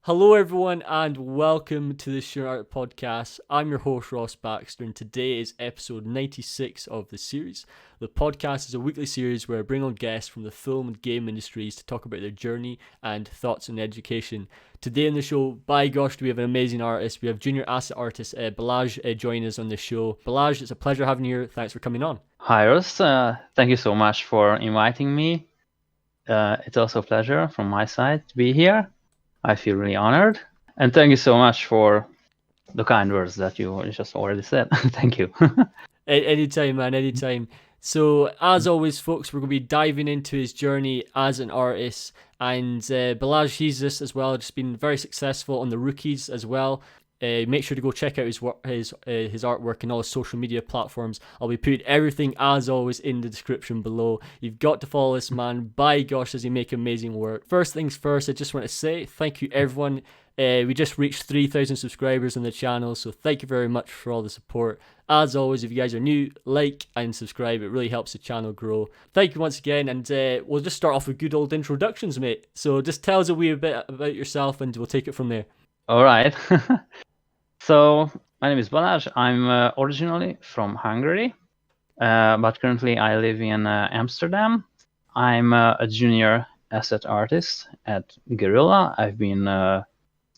Hello, everyone, and welcome to the Sure Art Podcast. I'm your host, Ross Baxter, and today is episode 96 of the series. The podcast is a weekly series where I bring on guests from the film and game industries to talk about their journey and thoughts on education. Today on the show, by gosh, we have an amazing artist. We have junior asset artist Balazs joining us on the show. Balazs, it's a pleasure having you here. Thanks for coming on. Hi, Ross. Thank you so much for inviting me. It's also a pleasure from my side to be here. I feel really honored. And thank you so much for the kind words that you just already said. Thank you. Anytime, man, anytime. So, as always, folks, we're going to be diving into his journey as an artist. And Balazs, he's this as well, just been very successful on the rookies as well. Make sure to go check out his artwork and all his social media platforms. I'll be putting everything, as always, in the description below. You've got to follow this man. By gosh, does he make amazing work. First things first, I just want to say thank you, everyone. We just reached 3,000 subscribers on the channel, so thank you very much for all the support. As always, if you guys are new, like and subscribe. It really helps the channel grow. Thank you once again, and we'll just start off with good old introductions, mate. So just tell us a wee bit about yourself, and we'll take it from there. All right. So, my name is Balazs. I'm originally from Hungary, but currently I live in Amsterdam. I'm a junior asset artist at Guerrilla. I've been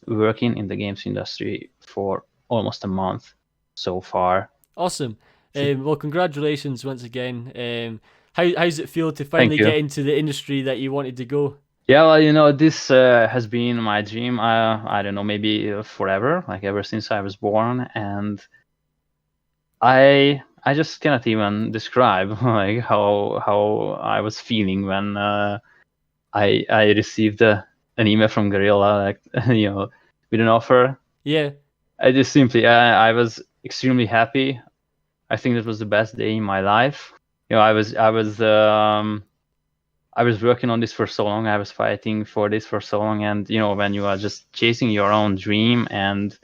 working in the games industry for almost a month so far. Awesome. Well, congratulations once again. How does it feel to finally get into the industry that you wanted to go? Yeah, well, this has been my dream. I don't know, maybe forever, like ever since I was born, and I just cannot even describe like how I was feeling when I received an email from Guerrilla, like with an offer. Yeah. I just simply I was extremely happy. I think that was the best day in my life. I was working on this for so long. I was fighting for this for so long, and when you are just chasing your own dream, and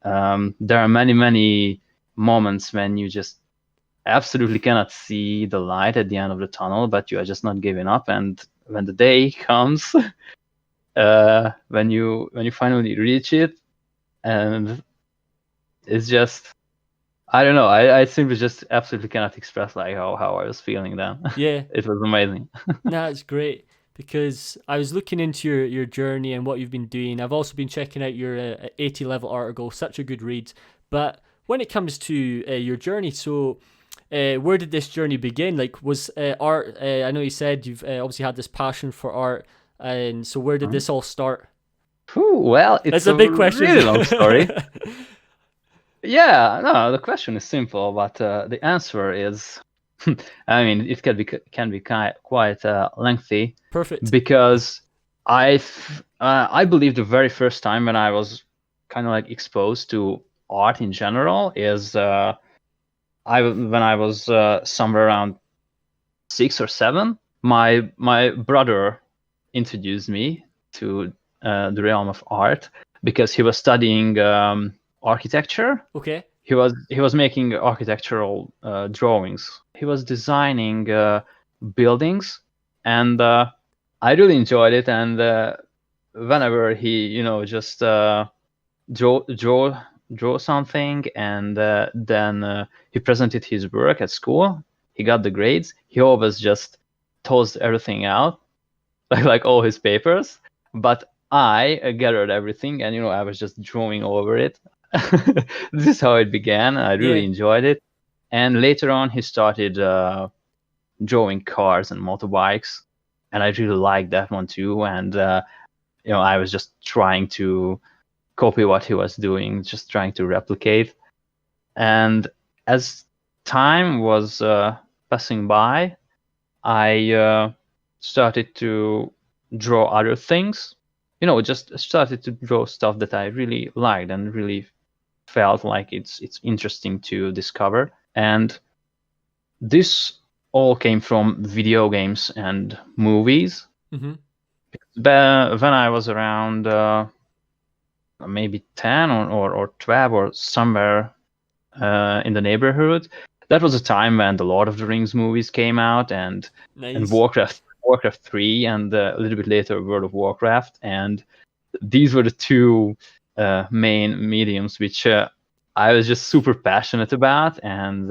there are many moments when you just absolutely cannot see the light at the end of the tunnel, but you are just not giving up. And when the day comes, when you finally reach it, and it's just, I don't know. I simply just absolutely cannot express like how I was feeling then. Yeah. It was amazing. That's great, because I was looking into your journey and what you've been doing. I've also been checking out your 80 level article, such a good read. But when it comes to your journey, so where did this journey begin? Like, was art, I know you said you've obviously had this passion for art, and so where did this all start? Well, it's a big question. Really long story. Yeah, no, the question is simple, but the answer is, I mean, it can be quite lengthy. Perfect. Because I believe the very first time when I was kind of like exposed to art in general is when I was somewhere around 6 or 7. My brother introduced me to the realm of art because he was studying architecture. Okay. He was making architectural drawings. He was designing buildings, and I really enjoyed it. And whenever he, just draw something, and then he presented his work at school, he got the grades. He always just tossed everything out, like all his papers. But I gathered everything, and I was just drawing over it. This is how it began. I really enjoyed it. And later on, he started drawing cars and motorbikes, and I really liked that one too. And I was just trying to copy what he was doing, just trying to replicate. And as time was passing by, I started to draw other things. Just started to draw stuff that I really liked and really felt like it's interesting to discover. And this all came from video games and movies. Mm-hmm. When I was around maybe 10 or 12 or somewhere in the neighborhood, that was a time when the Lord of the Rings movies came out, and Nice. and WarCraft 3, and a little bit later World of Warcraft. And these were the two main mediums which I was just super passionate about, and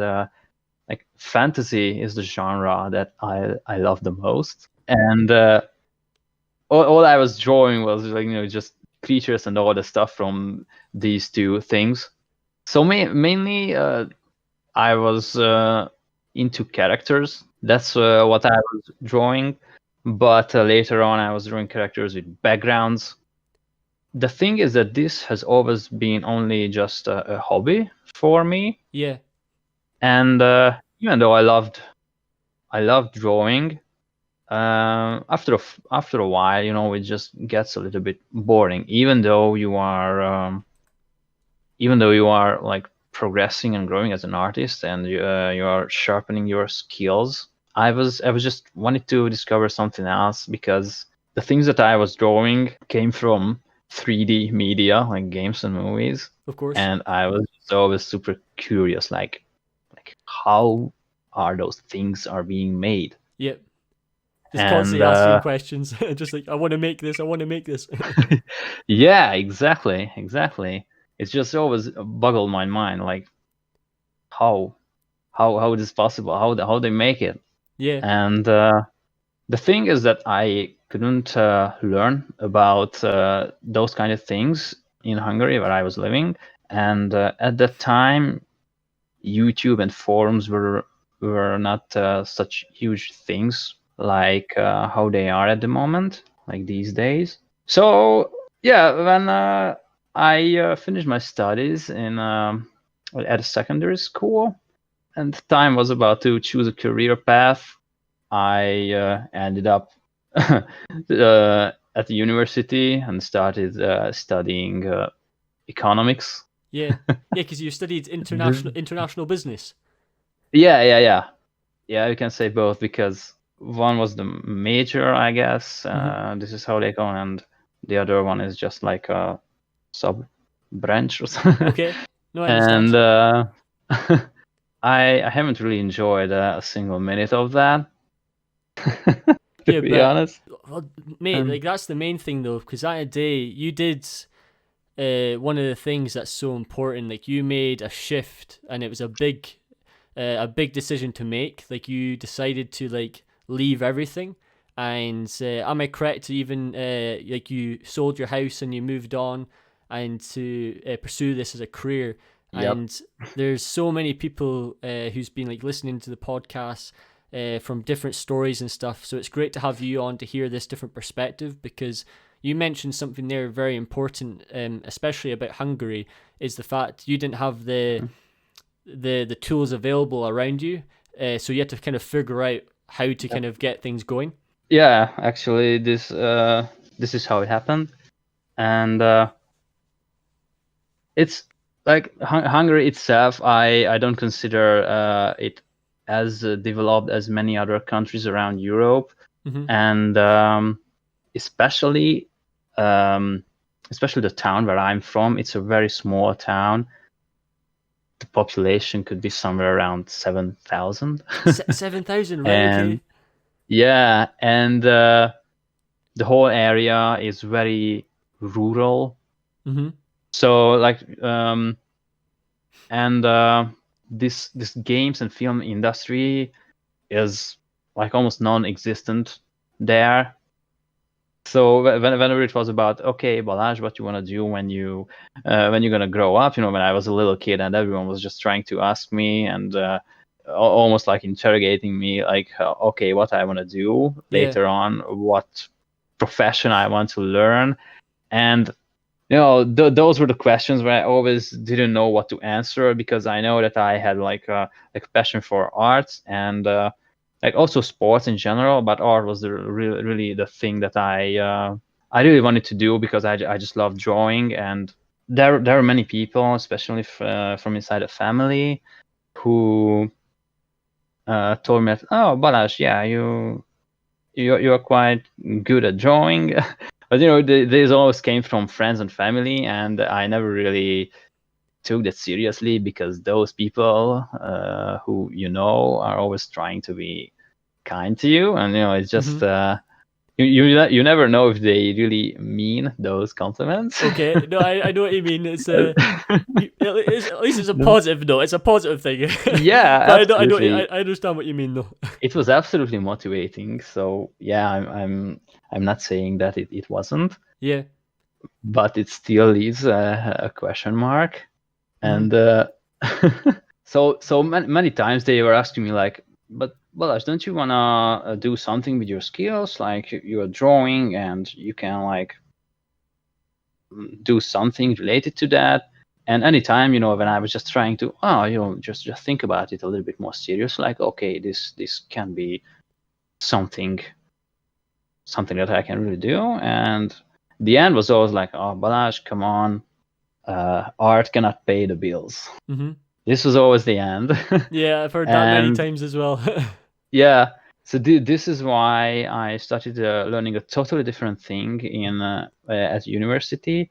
like fantasy is the genre that I love the most. And all I was drawing was like just creatures and all the stuff from these two things. So mainly I was into characters. That's what I was drawing. But later on, I was drawing characters with backgrounds. The thing is that this has always been only just a hobby for me. Yeah. And even though I loved drawing, after a while, it just gets a little bit boring. Even though you are like progressing and growing as an artist, and you are sharpening your skills. I was just wanted to discover something else, because the things that I was drawing came from 3D media, like games and movies. Of course. And I was always super curious, like how are those things are being made. Yep. Just constantly asking questions. Just like, I want to make this, I want to make this. Yeah, exactly. It's just always boggled my mind, like how it is possible, how they make it. Yeah. And the thing is that I couldn't learn about those kind of things in Hungary where I was living. And at that time, YouTube and forums were not such huge things like how they are at the moment, like these days. So yeah, when I finished my studies at a secondary school, and the time was about to choose a career path, I ended up at the university and started studying economics. Yeah, because you studied international business. Yeah. You can say both, because one was the major, I guess. This is how they go, and the other one is just like a sub branch or something. Okay, no, I understand. And I haven't really enjoyed a single minute of that. To be honest. Well, mate, like that's the main thing though, because that day you did one of the things that's so important. Like you made a shift, and it was a big decision to make. Like you decided to like leave everything, and am I correct to even like you sold your house and you moved on and to pursue this as a career? Yep. And there's so many people who's been like listening to the podcast from different stories and stuff. So it's great to have you on to hear this different perspective, because you mentioned something there very important, especially about Hungary, is the fact you didn't have the tools available around you. So you had to kind of figure out how to kind of get things going. Yeah, actually, this is how it happened, and it's like Hungary itself. I don't consider it as developed as many other countries around Europe, and especially the town where I'm from. It's a very small town. The population could be somewhere around 7,000. 7,000, right? Okay. Yeah, and the whole area is very rural. So like this games and film industry is like almost non-existent there. So whenever it was about, okay, Balazs, what you want to do when you're gonna grow up, when I was a little kid, and everyone was just trying to ask me and almost like interrogating me, like, okay, what I want to do later on, what profession I want to learn, and those were the questions where I always didn't know what to answer, because I know that I had like a passion for arts and like also sports in general, but art was really the thing that I really wanted to do, because I just love drawing. And there are many people, especially from inside the family, who told me that, oh, Balazs, yeah, you're quite good at drawing. But these always came from friends and family, and I never really took that seriously, because those people who are always trying to be kind to you, and it's just You never know if they really mean those compliments. Okay, no, I know what you mean. It's at least it's a No. positive note. It's a positive thing. Yeah, But absolutely. I understand what you mean though. It was absolutely motivating. So yeah, I'm not saying that it wasn't, Yeah. but it still leaves a question mark. Mhm. And so many times they were asking me like, but Balazs, don't you wanna do something with your skills? Like you're drawing and you can like do something related to that. And anytime, when I was just trying to, just think about it a little bit more serious, like, okay, this can be something that I can really do. And the end was always like, oh, Balazs, come on, art cannot pay the bills. Mhm. This was always the end. Yeah, I've heard that many And times as well. yeah, so this is why I started learning a totally different thing at university.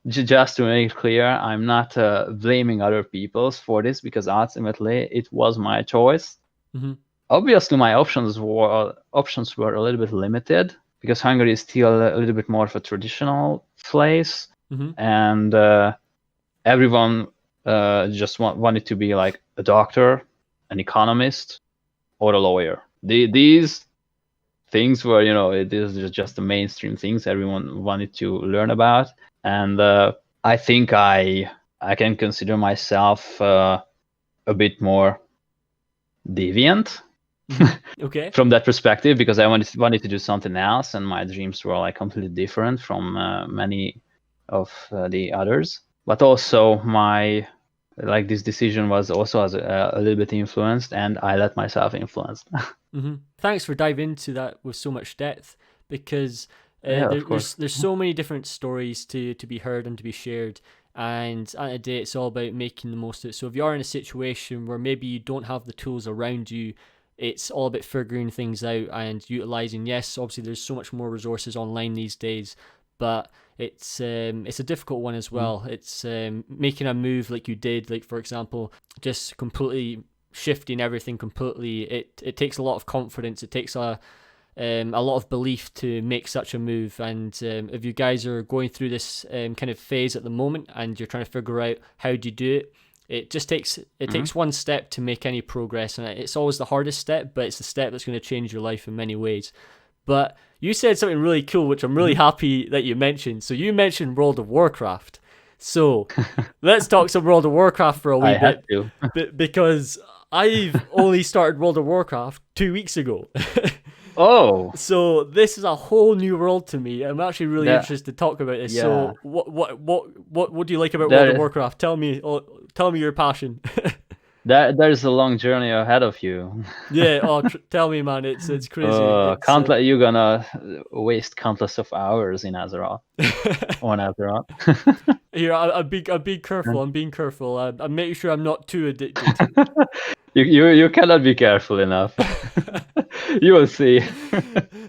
Just to make it clear, I'm not blaming other people for this, because ultimately it was my choice. Mhm. Obviously, my options were a little bit limited, because Hungary is still a little bit more of a traditional place, Mhm. and everyone just wanted to be like a doctor, an economist, or a lawyer. These things were, it is just the mainstream things everyone wanted to learn about. And I think I can consider myself a bit more deviant Mhm. Okay. from that perspective, because I wanted to do something else, and my dreams were like completely different from many of the others. But also my this decision was also a little bit influenced, and I let myself influence. Mm-hmm. Thanks for diving into that with so much depth, because Yeah, of course. there's so many different stories to be heard and to be shared. And at the end of the day, it's all about making the most of it. So if you are in a situation where maybe you don't have the tools around you, it's all about figuring things out and utilizing. Yes, obviously there's so much more resources online these days, but it's a difficult one as well. It's making a move like you did, like for example, just completely shifting everything completely. It takes a lot of confidence. It takes a lot of belief to make such a move. And if you guys are going through this kind of phase at the moment and you're trying to figure out how do you do it, it just takes takes one step to make any progress, and it's always the hardest step, but it's the step that's going to change your life in many ways. But you said something really cool, which I'm really happy that you mentioned. So you mentioned World of Warcraft. So let's talk some World of Warcraft for a wee I had bit, to. because I've only started World of Warcraft 2 weeks ago. Oh, So this is a whole new world to me. I'm actually really that interested to talk about this. yeah, So what do you like about World of there Warcraft? Tell me your passion. there's a long journey ahead of you. Yeah. Oh, tell me, man. It's crazy. It's You're gonna waste countless of hours in Azeroth on Azeroth. here. I'm being careful. I'm being careful. I'm making sure I'm not too addicted. You cannot be careful enough. You will see.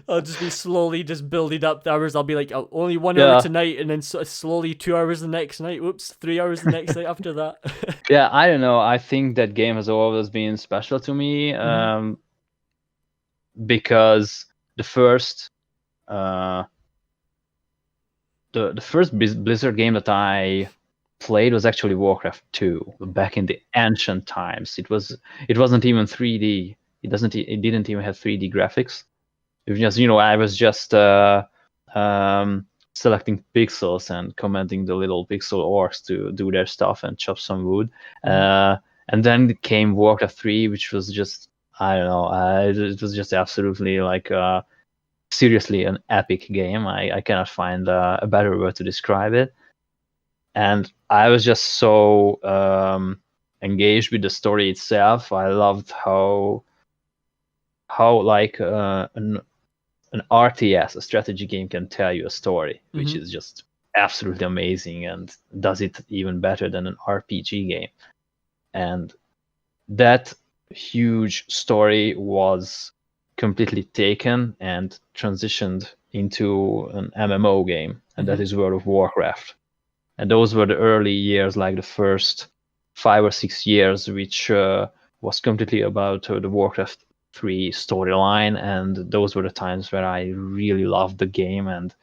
I'll just be slowly just building up the hours. I'll be like, oh, only 1 hour Yeah, tonight, and then slowly 2 hours the next night. Whoops, 3 hours the next night after that. yeah. I don't know. I think that game has always been special to me, Mhm. because the first uh, the first Blizzard game that I played was actually Warcraft 2 back in the ancient times. It wasn't even 3D. It didn't even have 3D graphics. It was just, I was just selecting pixels and commanding the little pixel orcs to do their stuff and chop some wood. Mhm. And then came Warcraft 3, which was just, I don't know, it was just absolutely like seriously an epic game. I cannot find a better word to describe it. And I was just so engaged with the story itself. I loved how like an RTS, a strategy game, can tell you a story, which Mhm. is just absolutely amazing and does it even better than an RPG game. And that huge story was completely taken and transitioned into an MMO game, and that Mhm. is World of Warcraft. And those were the early years, like the first 5 or 6 years, which was completely about the Warcraft 3 storyline, and those were the times where I really loved the game and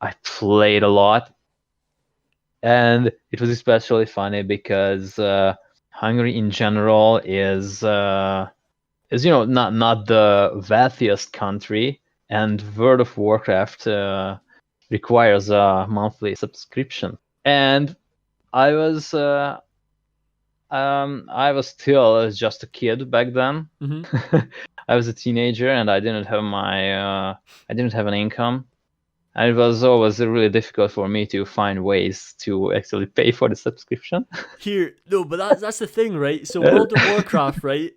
I played a lot. And it was especially funny because Hungary in general is not the wealthiest country, and World of Warcraft requires a monthly subscription. And I was still just a kid back then. I was a teenager and I didn't have an income. And it was always really difficult for me to find ways to actually pay for the subscription. But that's the thing, right? So World of Warcraft, right,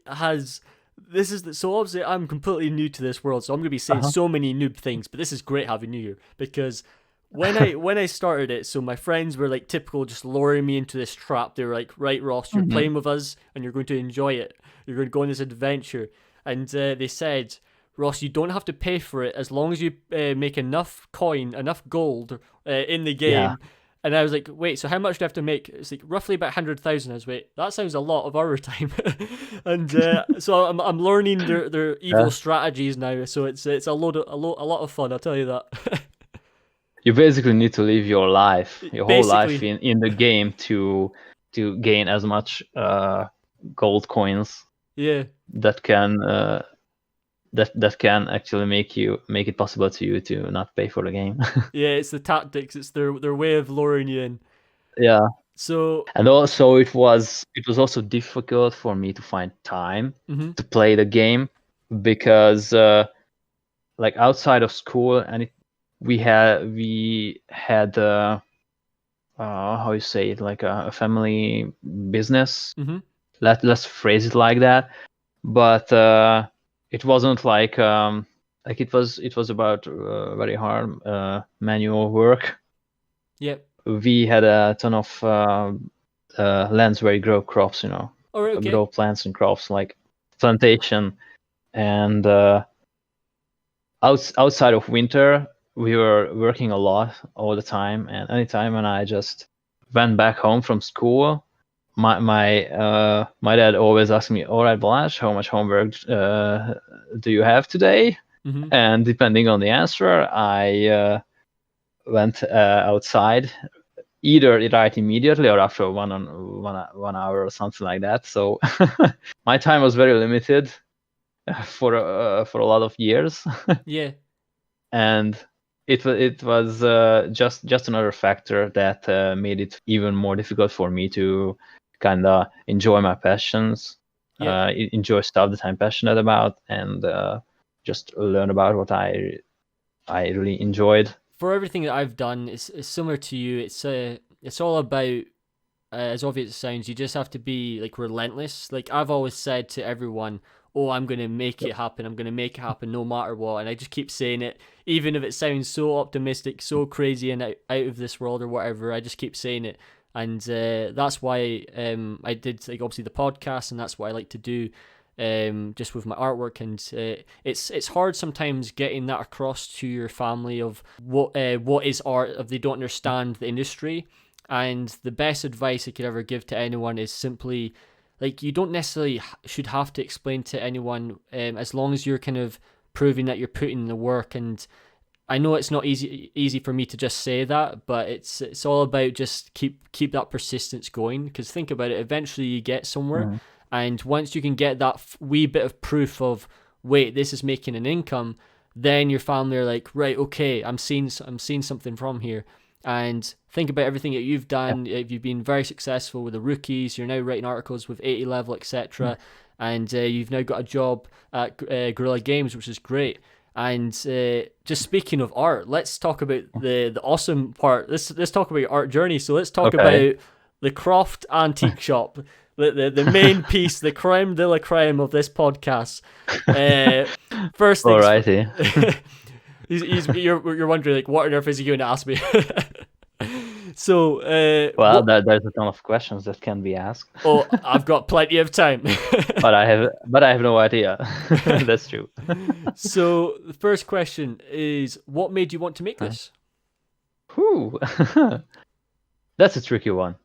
so obviously I'm completely new to this world, so I'm gonna be saying so many noob things, but this is great having you here because when I started it, so my friends were like typical, just luring me into this trap. They were like, right, Ross, you're playing with us and you're going to enjoy it. You're going to go on this adventure, and they said, Ross, you don't have to pay for it as long as you make enough gold in the game. Yeah. And I was like, wait, so how much do I have to make? It's like roughly about 100,000. I was wait, that sounds a lot of our time. And so I'm learning their evil strategies now. So it's a lot of fun. I'll tell you that. You basically need to live your life, whole life Basically. in the game to gain as much gold coins. Yeah. That can that can actually make it possible to you to not pay for the game. Yeah, it's the tactics. It's their way of luring you in. Yeah. So. And also it was also difficult for me to find time to play the game because like outside of school and we had how you say it, like a family business. Let's phrase it like that. But it wasn't like it was about very hard manual work. Yep. We had a ton of lands where you grow crops, Okay. grow plants and crops, like plantation. And outside of winter, we were working a lot all the time. And anytime when I just went back home from school, my dad always asked me, "All right, Balazs, how much homework do you have today?" And depending on the answer, I went outside, either right immediately or after 1 hour or something like that. So my time was very limited for a lot of years. Yeah. And it was just another factor that made it even more difficult for me to kind of enjoy my passions, enjoy stuff that I'm passionate about, and just learn about what I really enjoyed. For everything that I've done, it's similar to you. It's all about, as obvious as it sounds, you just have to be like relentless. Like I've always said to everyone, oh, I'm going to make it happen. I'm going to make it happen no matter what. And I just keep saying it, even if it sounds so optimistic, so crazy and out of this world or whatever, I just keep saying it. And that's why I did, like, obviously the podcast, and that's what I like to do just with my artwork. And it's hard sometimes getting that across to your family of what is art, if they don't understand the industry. And the best advice I could ever give to anyone is simply, like, you don't necessarily should have to explain to anyone, as long as you're kind of proving that you're putting in the work. And I know it's not easy for me to just say that, but it's all about just keep that persistence going. Because think about it, eventually you get somewhere, and once you can get that wee bit of proof of, wait, this is making an income, then your family are like, right, okay, I'm seeing something from here. And think about everything that you've done. Yeah. You've been very successful with the rookies. You're now writing articles with 80 level, etc. And you've now got a job at Guerrilla Games, which is great. And just speaking of art, let's talk about the awesome part. Let's talk about your art journey. So let's talk about the Croft Antique Shop, the main piece, the creme de la creme of this podcast. First things. Alrighty. You're wondering, like, what on earth is he going to ask me? So, there's a ton of questions that can be asked. Oh, I've got plenty of time. but I have no idea. That's true. So the first question is, what made you want to make this? Whew. That's a tricky one.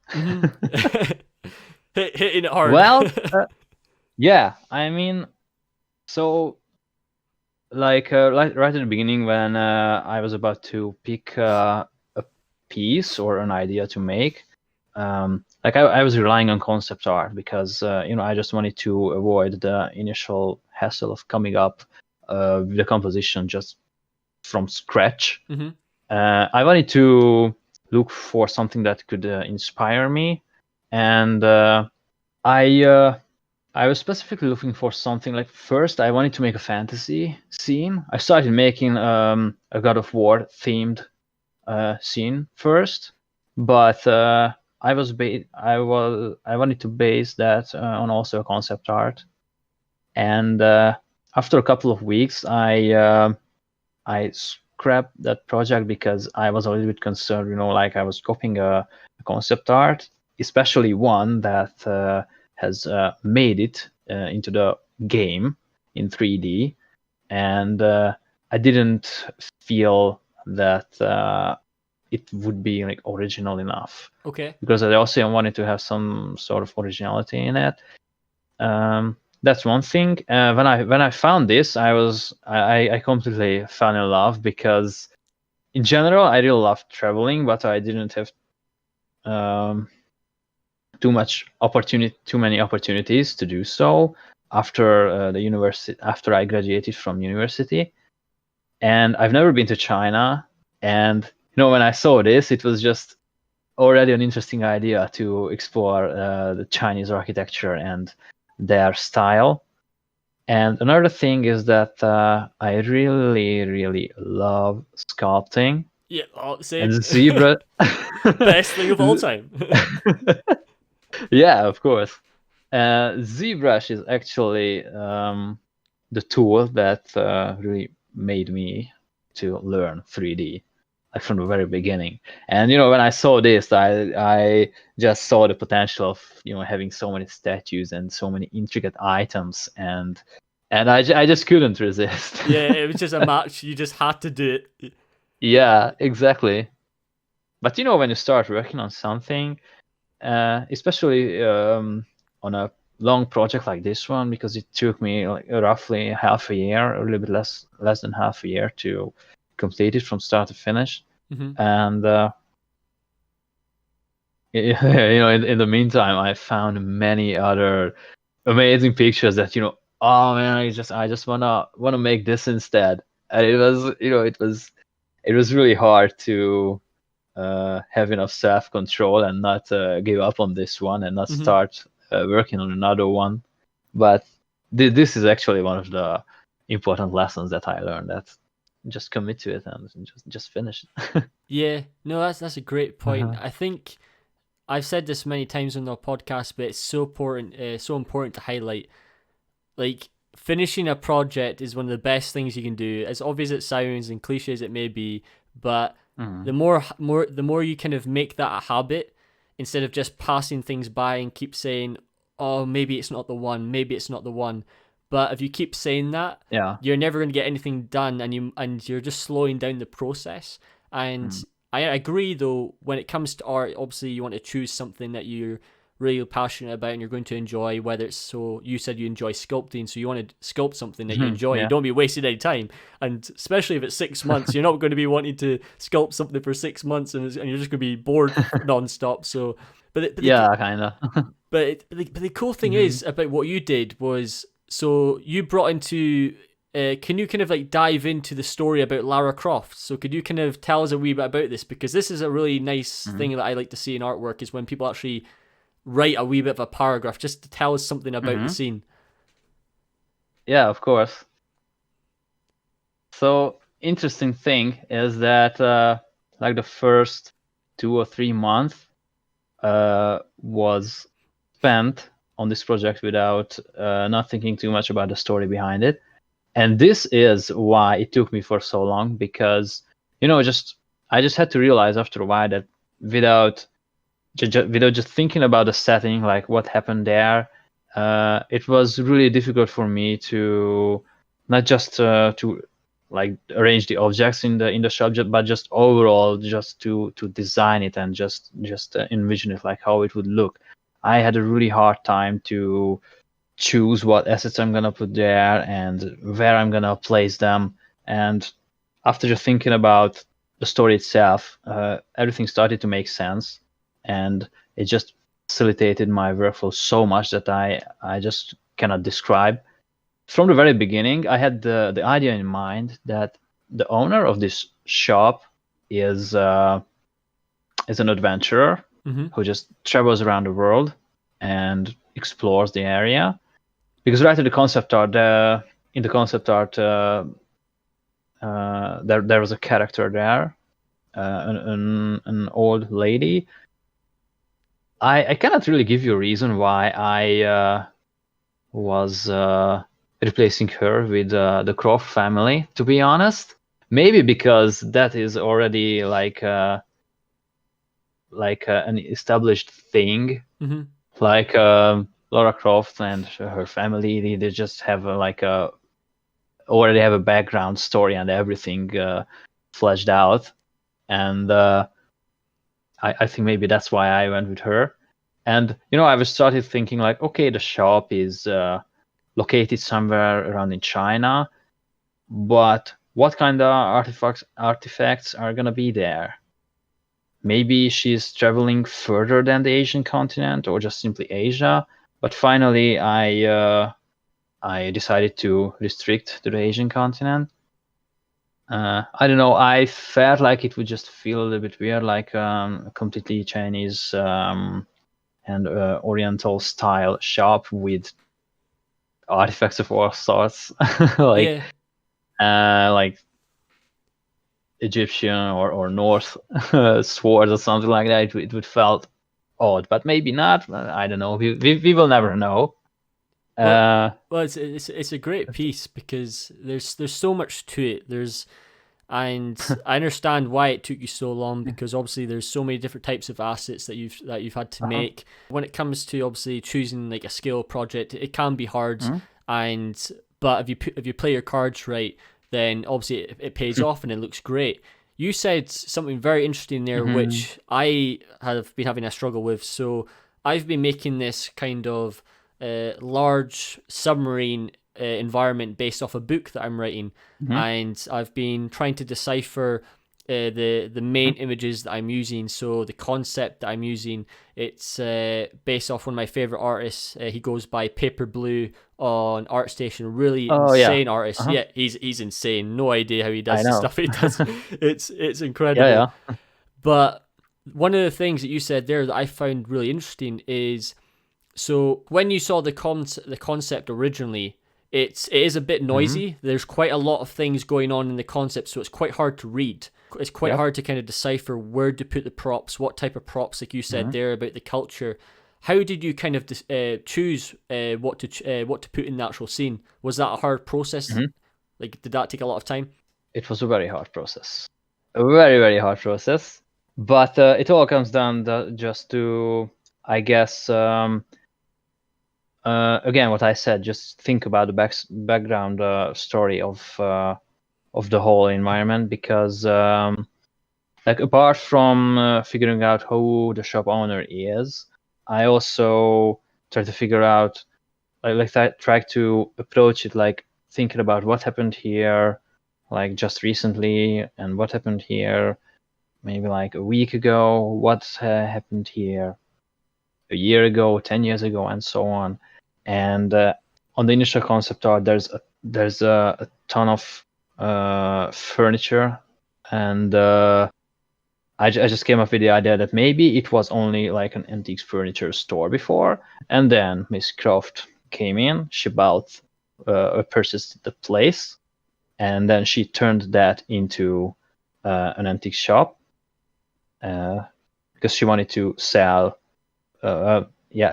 Hitting it hard. Well, yeah. I mean, So, like right at the beginning, when I was about to pick a piece or an idea to make, like I was relying on concept art because I just wanted to avoid the initial hassle of coming up with the composition just from scratch. Mm-hmm. I wanted to look for something that could inspire me, and I was specifically looking for something like, first I wanted to make a fantasy scene. I started making a God of War themed scene first, but I wanted to base that on also concept art, and after a couple of weeks, I scrapped that project because I was a little bit concerned. Like I was copying a concept art, especially one that has made it into the game in 3D, and I didn't feel that it would be like original enough, Okay. because I also wanted to have some sort of originality in it. That's one thing. When I found this, I completely fell in love, because in general I really love traveling, but I didn't have um, too many opportunities to do so after the university, after I graduated from university. And I've never been to China, and when I saw this, it was just already an interesting idea to explore the Chinese architecture and their style. And another thing is that I really, really love sculpting. Yeah, And same. zebra. Best thing of all time. Yeah, of course. ZBrush is actually the tool that really made me to learn 3D, like from the very beginning. And when I saw this, I just saw the potential of having so many statues and so many intricate items, and I just couldn't resist. Yeah, it was just a match. You just had to do it. Yeah, exactly. But when you start working on something, especially on a long project like this one, because it took me like roughly half a year, a little bit less than half a year to complete it from start to finish. Mm-hmm. And in the meantime, I found many other amazing pictures that oh man, I just wanna make this instead. And it was really hard to have enough self-control and not give up on this one and not Mm-hmm. start working on another one. But this is actually one of the important lessons that I learned, that just commit to it and just finish it. Yeah, no, that's a great point. Uh-huh. I think I've said this many times on the podcast, but it's so important to highlight. Like, finishing a project is one of the best things you can do. As obvious as it sounds and cliche as it may be, but Mhm. the more you kind of make that a habit, instead of just passing things by and keep saying, "Oh, maybe it's not the one, maybe it's not the one." But if you keep saying that, Yeah. you're never going to get anything done, and you're just slowing down the process. And Mm. I agree, though, when it comes to art, obviously you want to choose something that you're really passionate about and you're going to enjoy, whether it's, so you said you enjoy sculpting, so you want to sculpt something that you enjoy. You Yeah. don't be wasting any time. And especially if it's 6 months, you're not going to be wanting to sculpt something for 6 months, and you're just going to be bored non-stop. So, Yeah, kind of. but the cool thing is about what you did was, so you brought into can you kind of like dive into the story about Lara Croft? So could you kind of tell us a wee bit about this, because this is a really nice thing that I like to see in artwork, is when people actually write a wee bit of a paragraph just to tell us something about the scene. Yeah, of course. So interesting thing is that like the first 2 or 3 months was spent on this project without not thinking too much about the story behind it. And this is why it took me for so long, because I just had to realize after a while that without just thinking about the setting, like what happened there, it was really difficult for me to not just to like arrange the objects in the shop, but just overall just to design it and just envision it, like how it would look. I had a really hard time to choose what assets I'm gonna put there and where I'm gonna place them. And after just thinking about the story itself, everything started to make sense, and it just facilitated my workflow so much that I just cannot describe. From the very beginning, I had the idea in mind that the owner of this shop is an adventurer Mm-hmm. who just travels around the world and explores the area. Because right in the concept art, there was a character there, an old lady. I cannot really give you a reason why I was replacing her with the Croft family, to be honest. Maybe because that is already like an established thing. Mm-hmm. Like Lara Croft and her family, they just have already have a background story and everything fleshed out. And I think maybe that's why I went with her. And I was started thinking like, okay, the shop is located somewhere around in China, but what kind of artifacts are gonna be there? Maybe she's traveling further than the Asian continent, or just simply Asia. But finally, I decided to restrict to the Asian continent. I don't know. I felt like it would just feel a little bit weird, like a completely Chinese and Oriental style shop with artifacts of all sorts, like Yeah. like Egyptian or North swords or something like that. It would felt odd, but maybe not. I don't know. We will never know. Well, Uh, well, it's a great piece because there's so much to it. And I understand why it took you so long, because obviously there's so many different types of assets that you've had to make. When it comes to obviously choosing like a scale project, it can be hard. But if you play your cards right, then obviously it pays off and it looks great. You said something very interesting there, which I have been having a struggle with. So I've been making this kind of large submarine environment based off a book that I'm writing, and I've been trying to decipher the main images that I'm using. So the concept that I'm using, it's based off one of my favorite artists. He goes by Paper Blue on ArtStation. Really insane artist. Yeah, he's insane. No idea how he does the stuff he does. It's incredible. Yeah. But one of the things that you said there that I found really interesting is, so when you saw the concept originally, it is a bit noisy. There's quite a lot of things going on in the concept, so it's quite hard to read. It's quite hard to kind of decipher where to put the props, what type of props, like you said there about the culture. How did you kind of choose what to put in the actual scene? Was that a hard process? Like, did that take a lot of time? It was a very hard process. A very, very hard process. But it all comes down just to, I guess, again, what I said, just think about the background story of the whole environment, because like apart from figuring out who the shop owner is, I also try to figure out, like I try to approach it like thinking about what happened here, like just recently, and what happened here maybe like a week ago, what happened here a year ago, 10 years ago, and so on. And on the initial concept art, there's a ton of furniture, and I just came up with the idea that maybe it was only like an antique furniture store before, and then Miss Croft came in, she purchased the place, and then she turned that into an antique shop because she wanted to sell.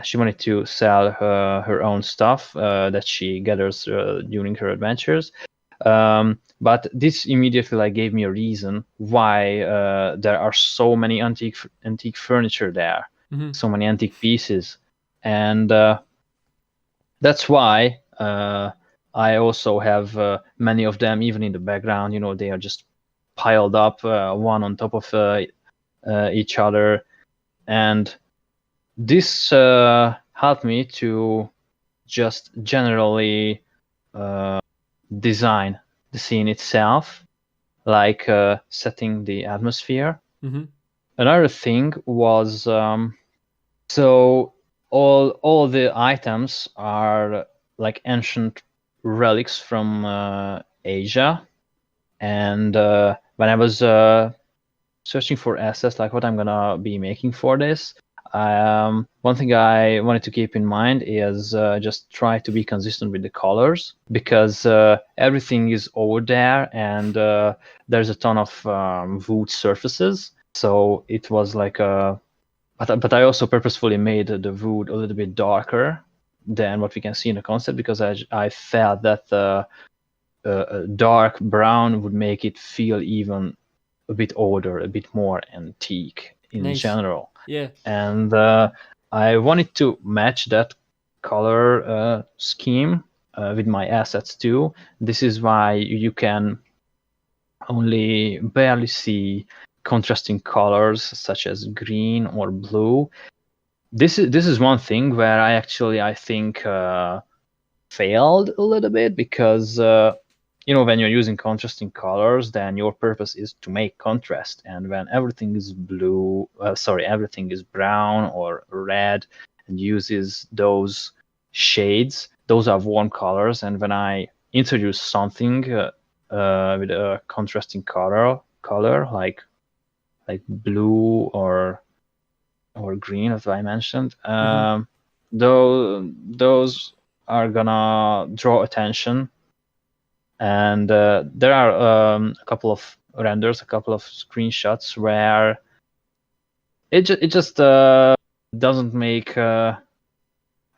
She wanted to sell her own stuff that she gathers during her adventures. But this immediately like gave me a reason why there are so many antique furniture there, so many antique pieces, and that's why I also have many of them even in the background. They are just piled up one on top of each other, and this helped me to just generally design the scene itself, like setting the atmosphere. Mm-hmm. Another thing was so all the items are like ancient relics from Asia, and when I was searching for assets, like what I'm gonna be making for this, one thing I wanted to keep in mind is just try to be consistent with the colors, because everything is over there, and there's a ton of wood surfaces. So it was like but I also purposefully made the wood a little bit darker than what we can see in the concept, because I felt that a dark brown would make it feel even a bit older, a bit more antique in Nice. general. Yeah. And I wanted to match that color scheme with my assets too. This is why you can only barely see contrasting colors such as green or blue. This is one thing where I think failed a little bit, because when you're using contrasting colors, then your purpose is to make contrast, and when everything is everything is brown or red and uses those shades, those are warm colors, and when I introduce something with a contrasting color like blue or green, as I mentioned, Mm-hmm. those are gonna draw attention. And there are a couple of renders, a couple of screenshots where it just doesn't make how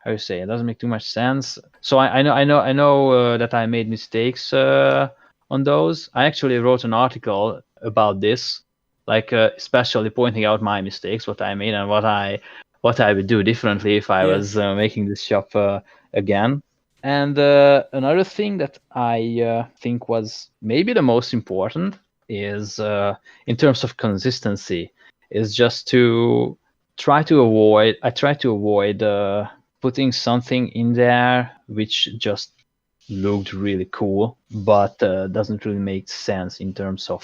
you say, it doesn't make too much sense. So I know that I made mistakes on those. I actually wrote an article about this, like especially pointing out my mistakes, what I made, and what I would do differently if I Yeah. was making this shop again. And another thing that I think was maybe the most important is in terms of consistency, is just to try to avoid. I try to avoid putting something in there which just looked really cool, but doesn't really make sense in terms of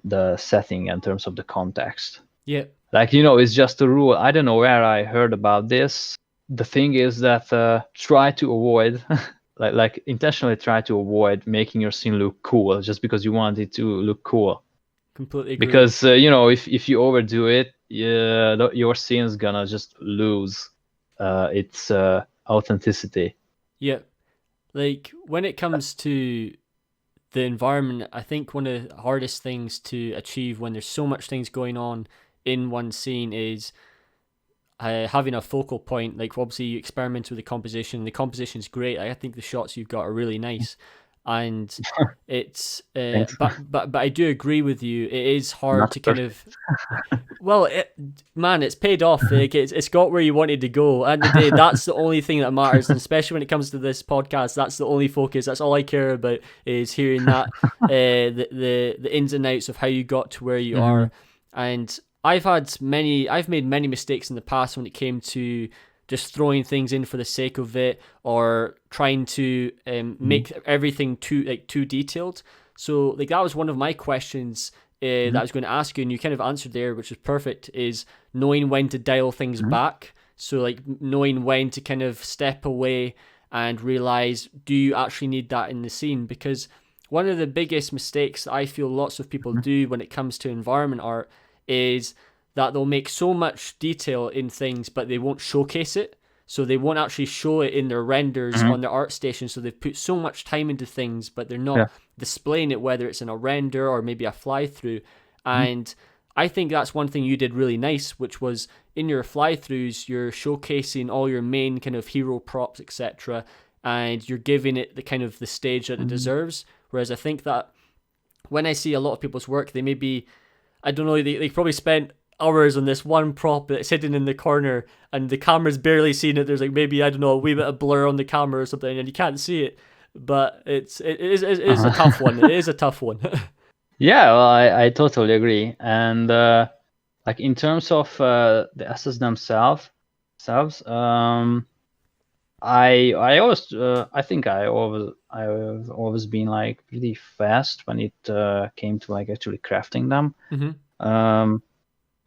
the setting, in terms of the context. Yeah. Like, it's just a rule. I don't know where I heard about this. The thing is that try to avoid, like intentionally try to avoid making your scene look cool just because you want it to look cool. Completely agree. Because if you overdo it, your scene is gonna just lose its authenticity. Yeah. Like when it comes to the environment, I think one of the hardest things to achieve when there's so much things going on in one scene is having a focal point. Like obviously you experiment with the composition. The composition's great. I think the shots you've got are really nice, and it's Thanks. but I do agree with you. It is hard Not to kind perfect. of well, man, it's paid off. Like, it's got where you wanted to go. At the end of the day, that's the only thing that matters, and especially when it comes to this podcast, that's the only focus. That's all I care about is hearing that the ins and outs of how you got to where you Mhm. are. And I've made many mistakes in the past when it came to just throwing things in for the sake of it, or trying to make everything too detailed. So like that was one of my questions that I was going to ask you, and you kind of answered there, which is perfect, is knowing when to dial things back. So like knowing when to kind of step away and realize, do you actually need that in the scene? Because one of the biggest mistakes that I feel lots of people do when it comes to environment art is that they'll make so much detail in things, but they won't showcase it. So they won't actually show it in their renders on their art station. So they've put so much time into things, but they're not Yeah. displaying it, whether it's in a render or maybe a fly through. And I think that's one thing you did really nice, which was in your fly throughs, you're showcasing all your main kind of hero props, etc. And you're giving it the kind of the stage that it deserves. Whereas I think that when I see a lot of people's work, they maybe, I don't know, they probably spent hours on this one prop that's hidden in the corner and the camera's barely seeing it. There's like maybe, I don't know, a wee bit of blur on the camera or something and you can't see it. But it is a tough one. It is a tough one. Yeah, well, I totally agree. And like in terms of the assets themselves, I always I think I've always been like pretty fast when it came to like actually crafting them. Mm-hmm.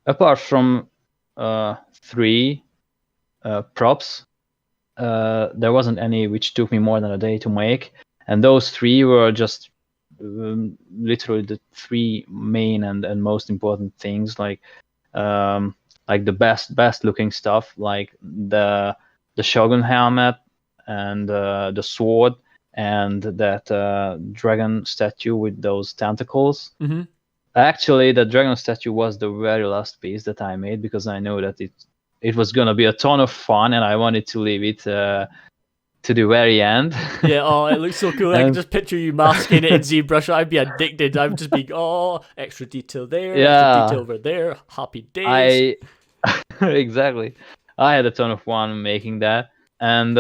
Apart from three props, there wasn't any which took me more than a day to make, and those three were just literally the three main and most important things, like the best looking stuff, like the shogun helmet and the sword and that dragon statue with those tentacles. Mm-hmm. Actually, the dragon statue was the very last piece that I made because I know that it was gonna be a ton of fun and I wanted to leave it to the very end. Yeah, oh, it looks so cool. I can And just picture you masking it in ZBrush. I'd be addicted. I would just be, oh, extra detail there, extra detail yeah, over there. Happy days. I exactly. I had a ton of fun making that, and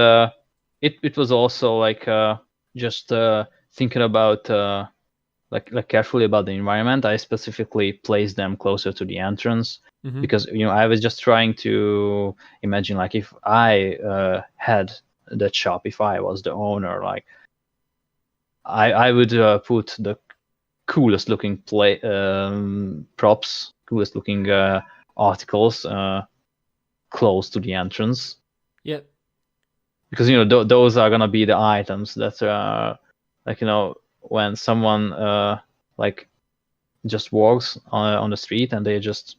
it was also like just thinking about like carefully about the environment. I specifically placed them closer to the entrance Mm-hmm. because I was just trying to imagine like if I had that shop, if I was the owner, like I would put the coolest looking props, coolest looking articles close to the entrance Yep. because those are gonna be the items that are like when someone like just walks on the street and they just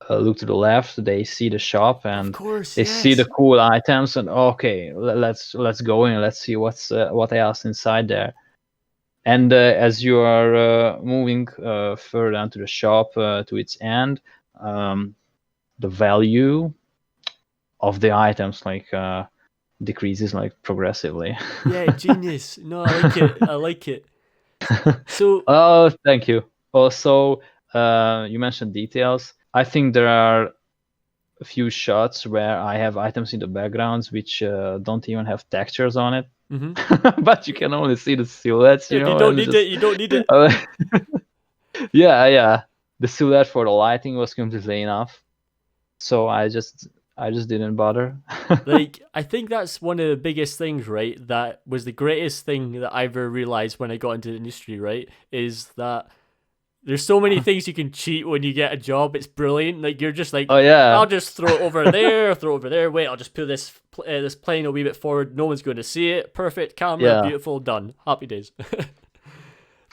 look to the left, they see the shop Of and course, they see the yes. cool items and okay, let's go in and let's see what else inside there. And as you are moving further down to the shop to its end, the value of the items like decreases like progressively. Yeah, genius. No, I like it. I like it. So, Oh, thank you. Also, you mentioned details. I think there are a few shots where I have items in the backgrounds which don't even have textures on it, mm-hmm. but you can only see the silhouettes, If you don't and it's need it, just you don't need it. uh, yeah. The silhouette for the lighting was completely enough, so I just didn't bother. Like, I think that's one of the biggest things, right? That was the greatest thing that I ever realized when I got into the industry, right? Is that there's so many things you can cheat when you get a job. It's brilliant. Like, you're just like, Oh yeah, I'll just throw it over there, throw it over there. Wait, I'll just put this plane a wee bit forward. No one's going to see it. Perfect camera, yeah. beautiful, done. Happy days.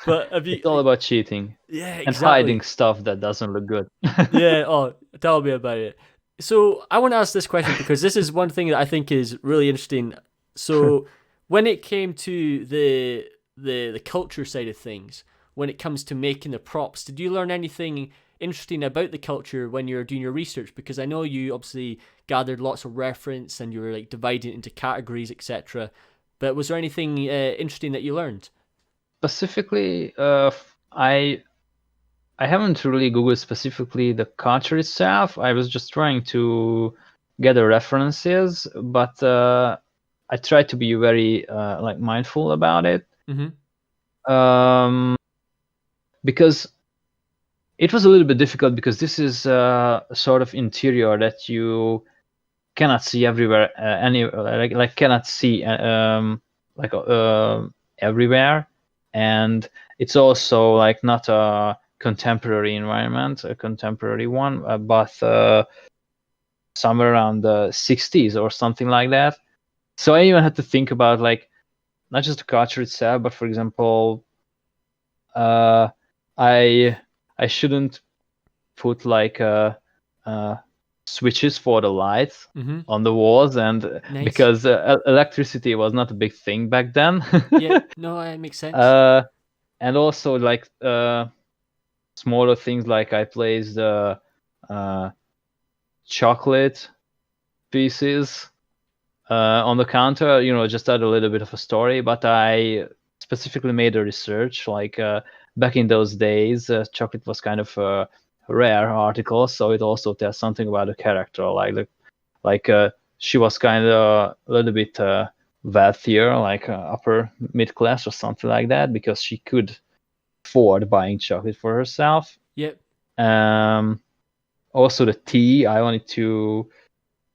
But have It's all you? about cheating Yeah, and hiding exactly. stuff that doesn't look good. Yeah. Oh, tell me about it. So I want to ask this question because this is one thing that I think is really interesting. So when it came to the culture side of things, when it comes to making the props, did you learn anything interesting about the culture when you were doing your research? Because I know you obviously gathered lots of reference and you were like dividing it into categories, etc. But was there anything interesting that you learned? Specifically, I haven't really googled specifically the culture itself. I was just trying to gather references, but I tried to be very like mindful about it Mm-hmm. um, because it was a little bit difficult because this is a sort of interior that you cannot see everywhere, any like cannot see like everywhere, and it's also like not a contemporary environment, a contemporary one, but somewhere around the 60s or something like that. So I even had to think about like not just the culture itself, but for example, uh, I I shouldn't put like switches for the lights Mm-hmm. on the walls, and Nice. because electricity was not a big thing back then. Yeah. No, it makes sense. uh, and also like smaller things like I placed uh, chocolate pieces on the counter, just add a little bit of a story. But I specifically made a research, like back in those days, chocolate was kind of a rare article, so it also tells something about the character, like she was kind of a little bit wealthier, like upper mid class or something like that, because she could afford buying chocolate for herself. Yep. Um, Also the tea, I wanted to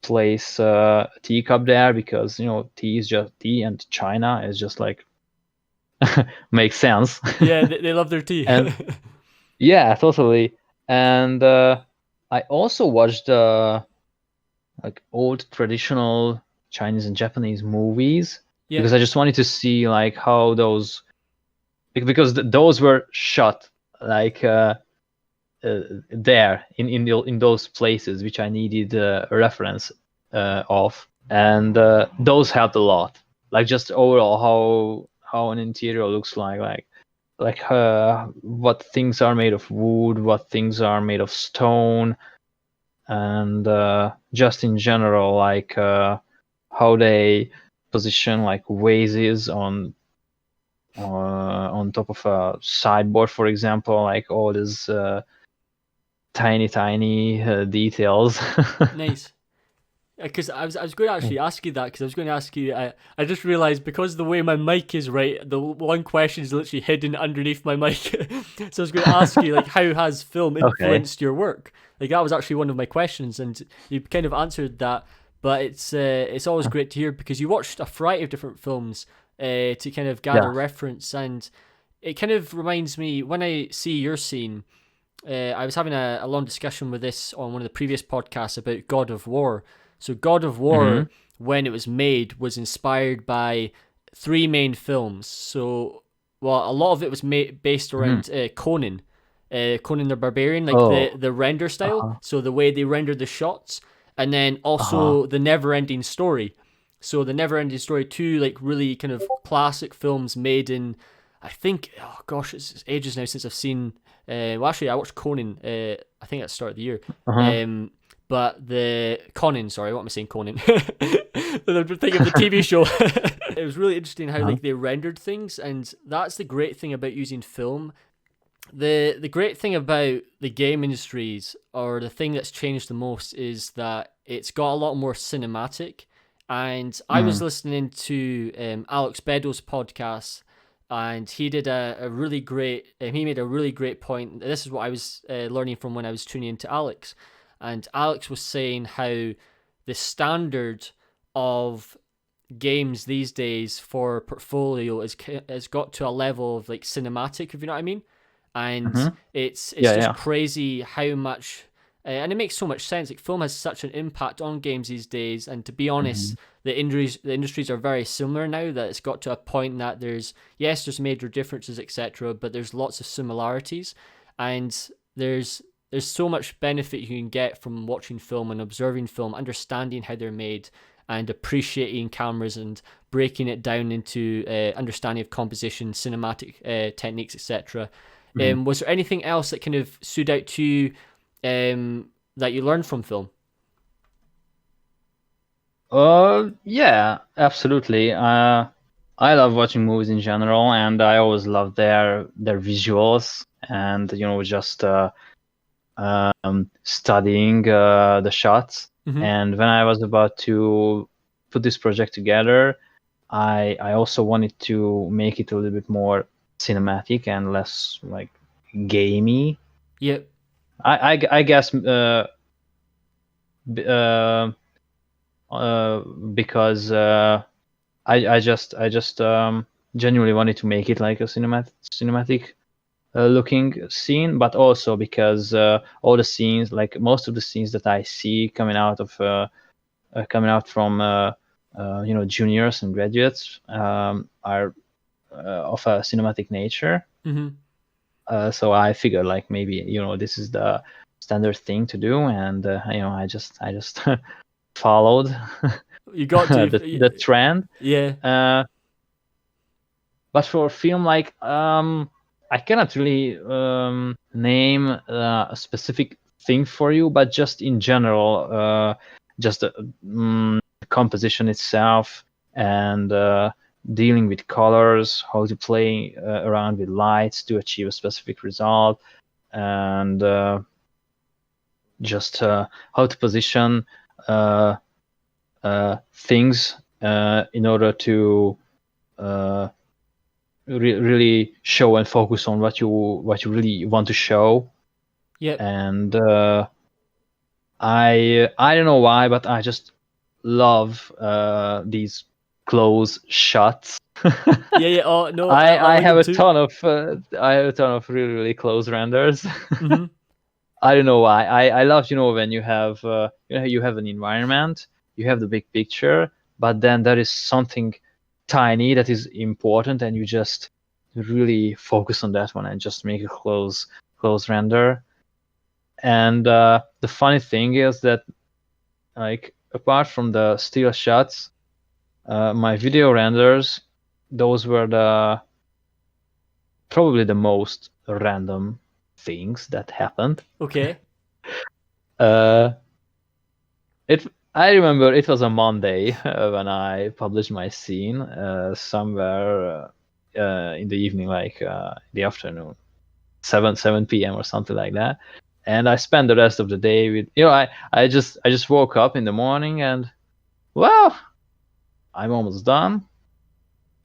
place a teacup there because tea is just tea, and China is just like makes sense. Yeah, they love their tea. And yeah, totally. And I also watched like old traditional Chinese and Japanese movies Yeah, because I just wanted to see like how those, because those were shot like there in those places which I needed a reference of, and those helped a lot. Like just overall how an interior looks like what things are made of wood, what things are made of stone, and just in general like how they position like vases on top of a sideboard, for example, like all these tiny details. nice. Because I was going to actually ask you that, because I was going to ask you, I just realized because the way my mic is right, the one question is literally hidden underneath my mic. So I was going to ask you, like, how has film Okay. influenced your work? Like, that was actually one of my questions, and you kind of answered that. But it's always great to hear, because you watched a variety of different films to kind of gather Yeah. reference, and it kind of reminds me when I see your scene. I was having a long discussion with this on one of the previous podcasts about God of War. So God of Hmm. War, when it was made, was inspired by three main films. So, well, a lot of it was based Hmm. around Conan the Barbarian, like the Oh. render style. Uh-huh. So the way they rendered the shots, and then Uh-huh. also the Never-Ending Story. So the Never-Ending Story, two like really kind of classic films made in, I think, oh gosh, it's ages now since I've seen. Well, actually, I watched Conan. I think at the start of the year. Uh-huh. Um, but the Conan, sorry, what am I saying, Conan? I'm thinking of the TV show. It was really interesting how Uh-huh. like they rendered things, and that's the great thing about using film. The great thing about the game industries, or the thing that's changed the most, is that it's got a lot more cinematic. And I was Mm. listening to Alex Beddoes' podcast, and he did a really great. He made a really great point. This is what I was learning from when I was tuning into Alex, and Alex was saying how the standard of games these days for portfolio has got to a level of like cinematic, if you know what I mean. And Mm-hmm. it's Yeah, just yeah. crazy how much and it makes so much sense. Like film has such an impact on games these days, and to be Hmm. honest, the industries are very similar now. That it's got to a point that there's major differences, etc., but there's lots of similarities, and there's so much benefit you can get from watching film and observing film, understanding how they're made, and appreciating cameras and breaking it down into understanding of composition, cinematic techniques, etc. Hmm. Was there anything else that kind of stood out to you that you learned from film? Yeah, absolutely. I love watching movies in general, and I always love their visuals, and just studying the shots. Mm-hmm. And when I was about to put this project together, I also wanted to make it a little bit more cinematic and less like gamey. Yep. I guess b- because I just genuinely wanted to make it like a cinematic looking scene, but also because all the scenes, like most of the scenes that I see coming out from juniors and graduates are of a cinematic nature. Mm-hmm. So I figured like maybe this is the standard thing to do, and I just followed You got to. the trend. Yeah. Uh, but for film, like I cannot really name a specific thing for you, but just in general, just the composition itself, and dealing with colors, how to play around with lights to achieve a specific result, and just how to position uh, things in order to uh, really show and focus on what you really want to show. Yep. And I don't know why, but I just love these close shots. Yeah. Oh no, I I like have them a too. ton of really close renders. Hmm. I don't know why. I love, when you have an environment, you have the big picture, but then there is something tiny that is important, and you just really focus on that one and just make a close render. And the funny thing is that, like, apart from the still shots, my video renders, those were probably the most random things that happened. Okay. Uh, it I remember it was a Monday when I published my scene, somewhere in the evening, like the afternoon, 7 p.m. or something like that. And I spent the rest of the day with, I just woke up in the morning and, well, I'm almost done.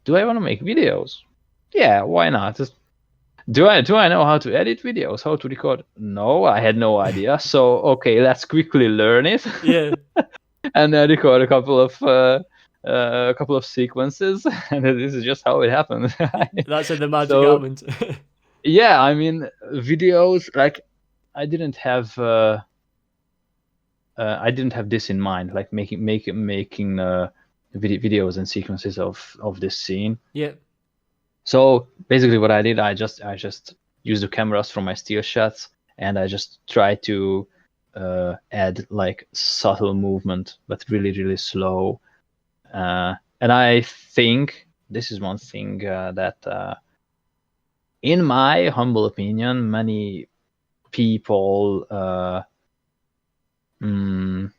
Do I want to make videos? Yeah, why not? Do I know how to edit videos? How to record? No, I had no idea. So okay, let's quickly learn it. Yeah. And then record a couple of sequences, and this is just how it happened. That's how the magic So happens. yeah, I mean, videos, like, I didn't have this in mind, like making videos and sequences of this scene. Yeah. So basically, what I did, I just used the cameras from my still shots, and I just tried to add like subtle movement, but really, really slow. And I think this is one thing that, in my humble opinion, many people mm,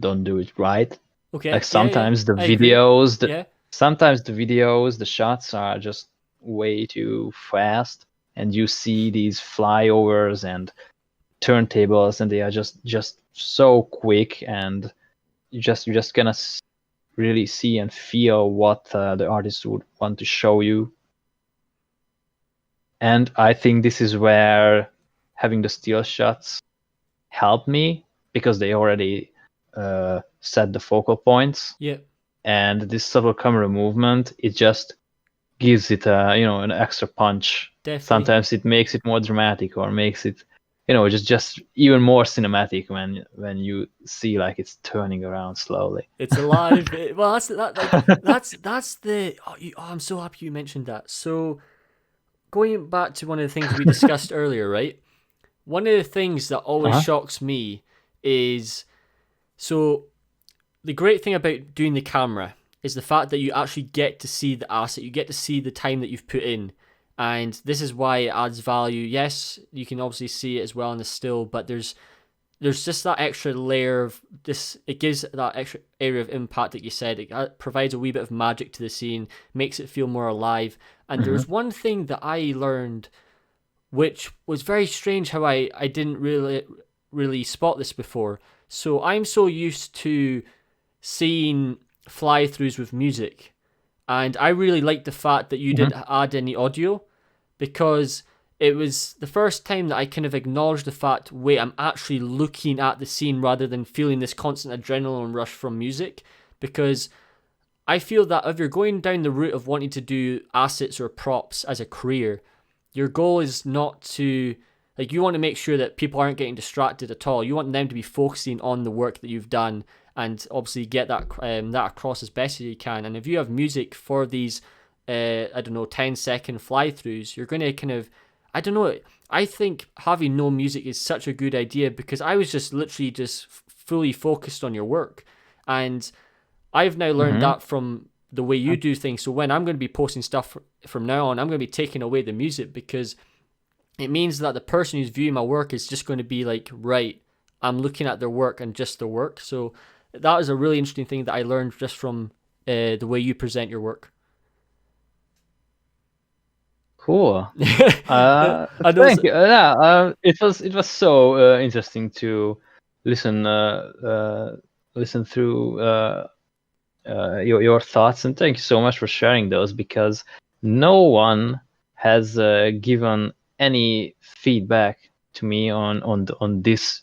don't do it right. Okay. Like, Yeah. sometimes the I agree. videos, Yeah. the shots are just way too fast, and you see these flyovers and turntables, and they are just so quick, and you just gonna really see and feel what the artist would want to show you. And I think this is where having the still shots helped me, because they already set the focal points, Yeah. and this subtle camera movement, it just gives it an extra punch. Definitely. Sometimes it makes it more dramatic, or makes it, just even more cinematic when you see, like, it's turning around slowly. It's alive. Well, that's that. Like that's the. I'm so happy you mentioned that. So going back to one of the things we discussed earlier, right? One of the things that always Uh-huh. shocks me is so the great thing about doing the camera is the fact that you actually get to see the asset, you get to see the time that you've put in. And this is why it adds value. Yes, you can obviously see it as well in the still, but there's just that extra layer of this. It gives that extra area of impact that you said. It provides a wee bit of magic to the scene, makes it feel more alive. And Hmm. there's one thing that I learned, which was very strange how I didn't really spot this before. So I'm so used to seeing fly throughs with music, and I really liked the fact that you Hmm. didn't add any audio, because it was the first time that I kind of acknowledged the fact, wait, I'm actually looking at the scene rather than feeling this constant adrenaline rush from music. Because I feel that if you're going down the route of wanting to do assets or props as a career, your goal is not to, like, you want to make sure that people aren't getting distracted at all. You want them to be focusing on the work that you've done, and obviously get that across as best as you can. And if you have music for these, I don't know, 10-second fly throughs, you're going to kind of, I don't know. I think having no music is such a good idea, because I was just literally just fully focused on your work. And I've now learned Hmm. that from the way you do things. So when I'm going to be posting stuff from now on, I'm going to be taking away the music, because it means that the person who's viewing my work is just going to be like, right, I'm looking at their work and just their work. So that is a really interesting thing that I learned just from the way you present your work. Cool. I know. Thank you. Yeah, it was so interesting to listen listen through your thoughts, and thank you so much for sharing those, because no one has given any feedback to me on this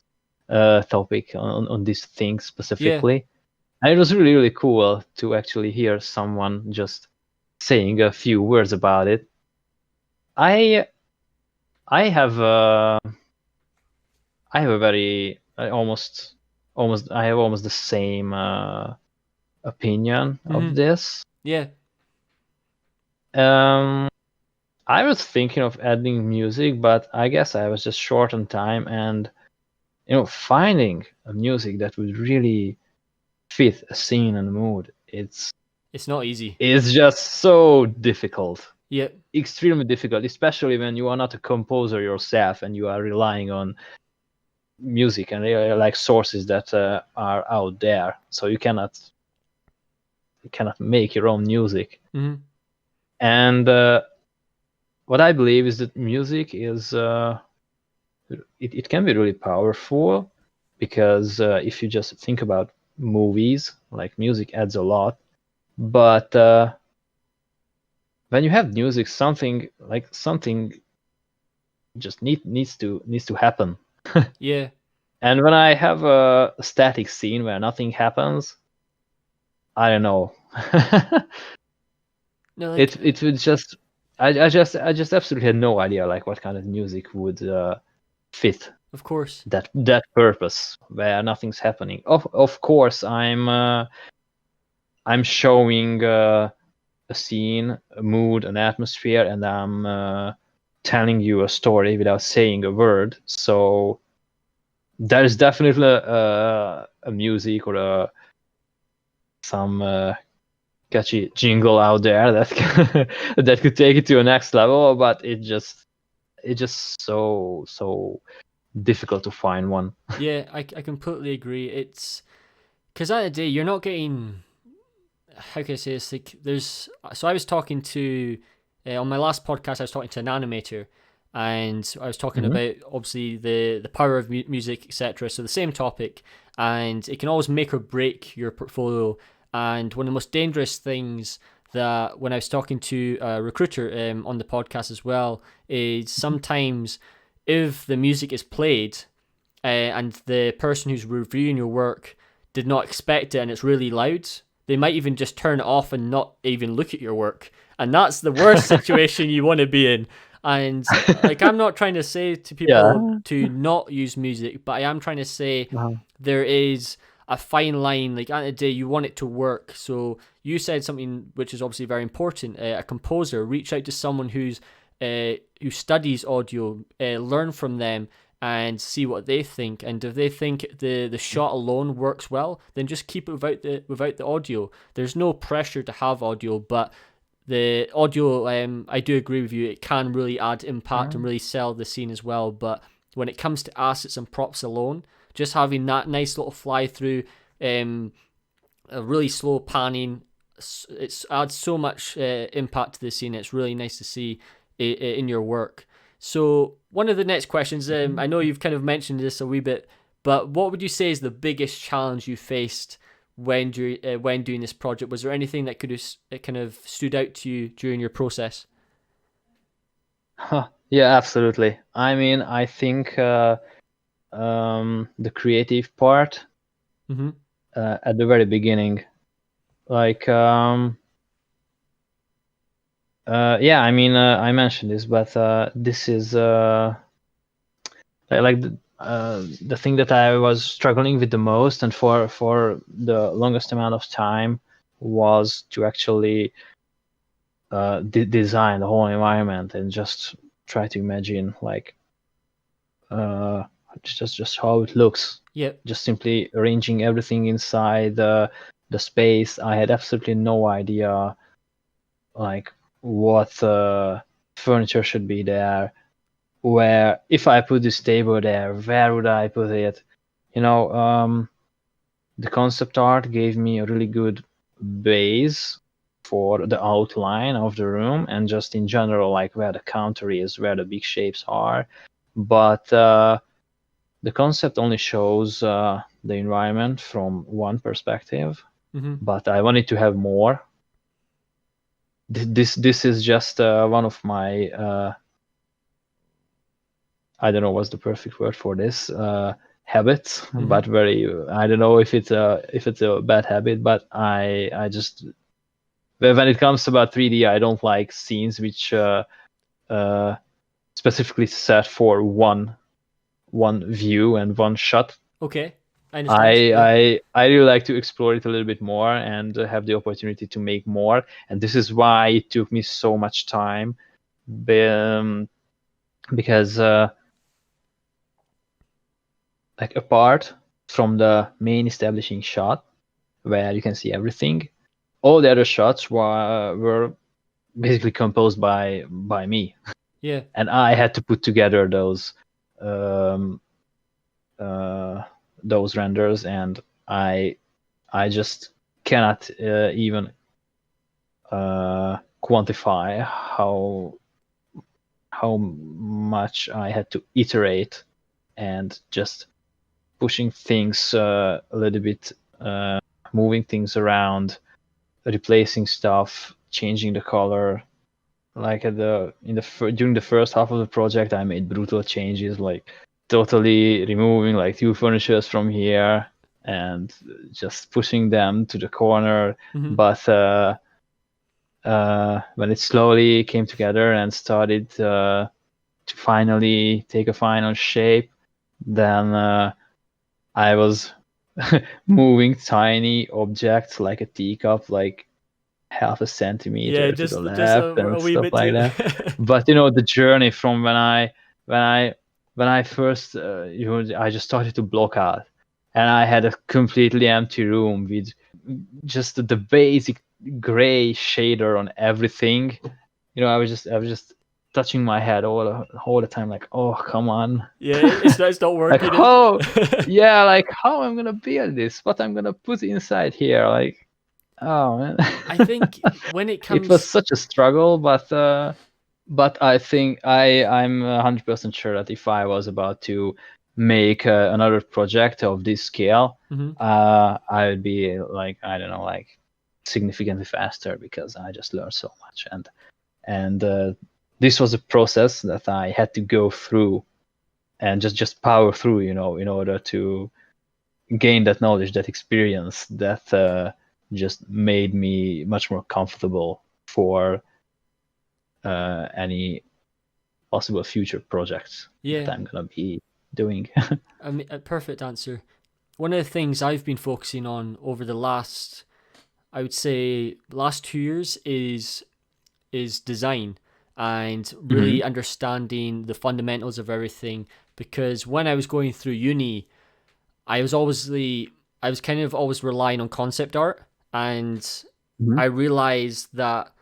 topic on these things Yeah. specifically. And it was really, really cool to actually hear someone just saying a few words about it. I I have I have a very I have almost the same opinion of Mm-hmm. this. Yeah. Um, I was thinking of adding music, but I guess I was just short on time, and finding a music that would really fit a scene and mood, It's not easy. it's just so difficult, Yeah. extremely difficult, especially when you are not a composer yourself and you are relying on music and like sources that are out there, so you cannot make your own music. Mm-hmm. And what I believe is that music is it can be really powerful, because if you just think about movies, like music adds a lot. But when you have music, something just needs to happen. Yeah. And when I have a static scene where nothing happens, I don't know. No, like, it would just I just absolutely had no idea like what kind of music would fit of course. that purpose where nothing's happening. Of course, I'm showing a scene, a mood, an atmosphere, and I'm telling you a story without saying a word. So there's definitely a music or some catchy jingle out there that that could take it to a next level, but it just so difficult to find one. Yeah, I completely agree. It's because at the day you're not getting, how can I say this? Like, there's, so I was talking to, on my last podcast I was talking to an animator, and I was talking Hmm. about obviously the power of music, etc. So the same topic, and it can always make or break your portfolio. And one of the most dangerous things, that when I was talking to a recruiter on the podcast as well, is sometimes if the music is played and the person who's reviewing your work did not expect it and it's really loud, they might even just turn it off and not even look at your work. And that's the worst situation you want to be in. And like, I'm not trying to say to people Yeah. to not use music, but I am trying to say Uh-huh. there is a fine line. Like, at the end of the day, you want it to work. So you said something which is obviously very important. A composer, reach out to someone who studies audio, learn from them, and see what they think. And if they think the shot alone works well, then just keep it without the audio. There's no pressure to have audio, but the audio, I do agree with you, it can really add impact and really sell the scene as well. But when it comes to assets and props alone, just having that nice little fly through, a really slow panning, it adds so much impact to the scene. It's really nice to see in your work. So one of the next questions, I know you've kind of mentioned this a wee bit, but what would you say is the biggest challenge you faced when doing this project? Was there anything that could have kind of stood out to you during your process? Huh. Yeah, absolutely. I mean, I think the creative part Mm-hmm. at the very beginning, like yeah, I mean, I mentioned this, but this is like the thing that I was struggling with the most, and for the longest amount of time, was to actually design the whole environment and just try to imagine like uh, just how it looks. Yep. Just simply arranging everything inside the space. I had absolutely no idea like what furniture should be there. Where if I put this table there, where would I put it? You know, the concept art gave me a really good base for the outline of the room and just in general, like where the counter is, where the big shapes are. But the concept only shows the environment from one perspective. Mm-hmm. But I wanted to have more. This is just one of my I don't know what's the perfect word for this. habit, but very, I don't know if it's a bad habit, but I just, when it comes about 3D, I don't like scenes which specifically set for one view and one shot. Okay, I understand. Yeah. I really like to explore it a little bit more and have the opportunity to make more. And this is why it took me so much time, because like apart from the main establishing shot where you can see everything, all the other shots were basically composed by me, Yeah. and I had to put together um, those renders, and I just cannot even quantify how much I had to iterate and just pushing things a little bit, moving things around, replacing stuff, changing the color. Like during the first half of the project, I made brutal changes, like totally removing like 2 furnitures from here and just pushing them to the corner. But when it slowly came together and started to finally take a final shape, then I was moving tiny objects like a teacup, like half a centimeter Yeah, to the just left and a wee stuff bit like too. that. But the journey from when I first I just started to block out, and I had a completely empty room with just the basic gray shader on everything. I was just touching my head all the time, like, oh, come on. Yeah, it's not Like, working. how, yeah, like how I'm gonna build this, what I'm gonna put inside here, like, oh man. I think when it It was comes, such a struggle, but I think I'm 100% sure that if I was about to make another project of this scale, I would be like, I don't know, like significantly faster, because I just learned so much, and this was a process that I had to go through and just power through, in order to gain that knowledge, that experience, that just made me much more comfortable for any possible future projects that yeah, I'm gonna be doing. I mean, a perfect answer. One of the things I've been focusing on over the last, I would say, last 2 years is design and really understanding the fundamentals of everything. Because when I was going through uni, I was kind of always relying on concept art, and I realized that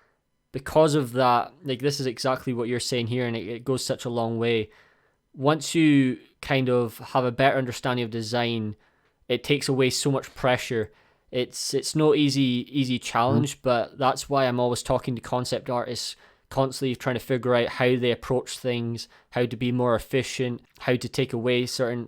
because of that, like this is exactly what you're saying here, and it goes such a long way. Once you kind of have a better understanding of design, it takes away so much pressure. It's no easy challenge, but that's why I'm always talking to concept artists, constantly trying to figure out how they approach things, how to be more efficient, how to take away certain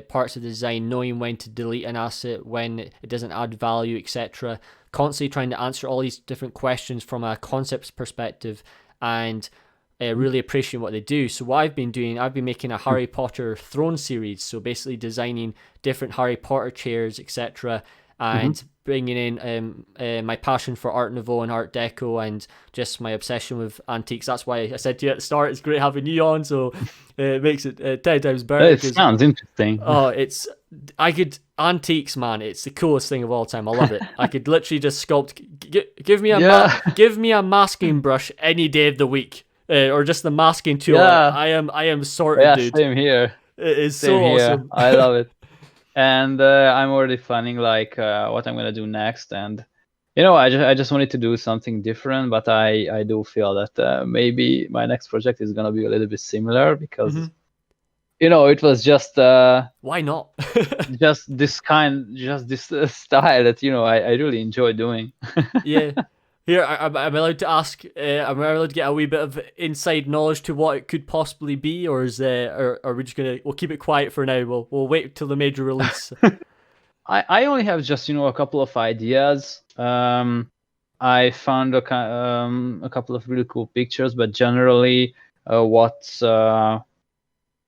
parts of the design, knowing when to delete an asset, when it doesn't add value, etc. Constantly trying to answer all these different questions from a concepts perspective, and really appreciating what they do. So what I've been doing, I've been making a Harry Potter throne series. So basically designing different Harry Potter chairs, etc., and bringing in my passion for Art Nouveau and Art Deco, and just my obsession with antiques. That's why I said to you at the start, it's great having you on. So it makes it 10 times better. It sounds interesting. Oh, antiques, man. It's the coolest thing of all time. I love it. I could literally just sculpt. Give me give me a masking brush any day of the week, or just the masking tool. Yeah. I am sorted, dude. Same here. It is Same so here. awesome. I love it. And I'm already planning like what I'm gonna do next, and I just wanted to do something different, but I do feel that maybe my next project is gonna be a little bit similar, because it was just Why not? just this style that I really enjoy doing. Yeah. Here, I'm allowed to ask. Am I allowed to get a wee bit of inside knowledge to what it could possibly be, or or are we just gonna? We'll keep it quiet for now. We'll wait till the major release. I only have just a couple of ideas. I found a couple of really cool pictures, but generally, what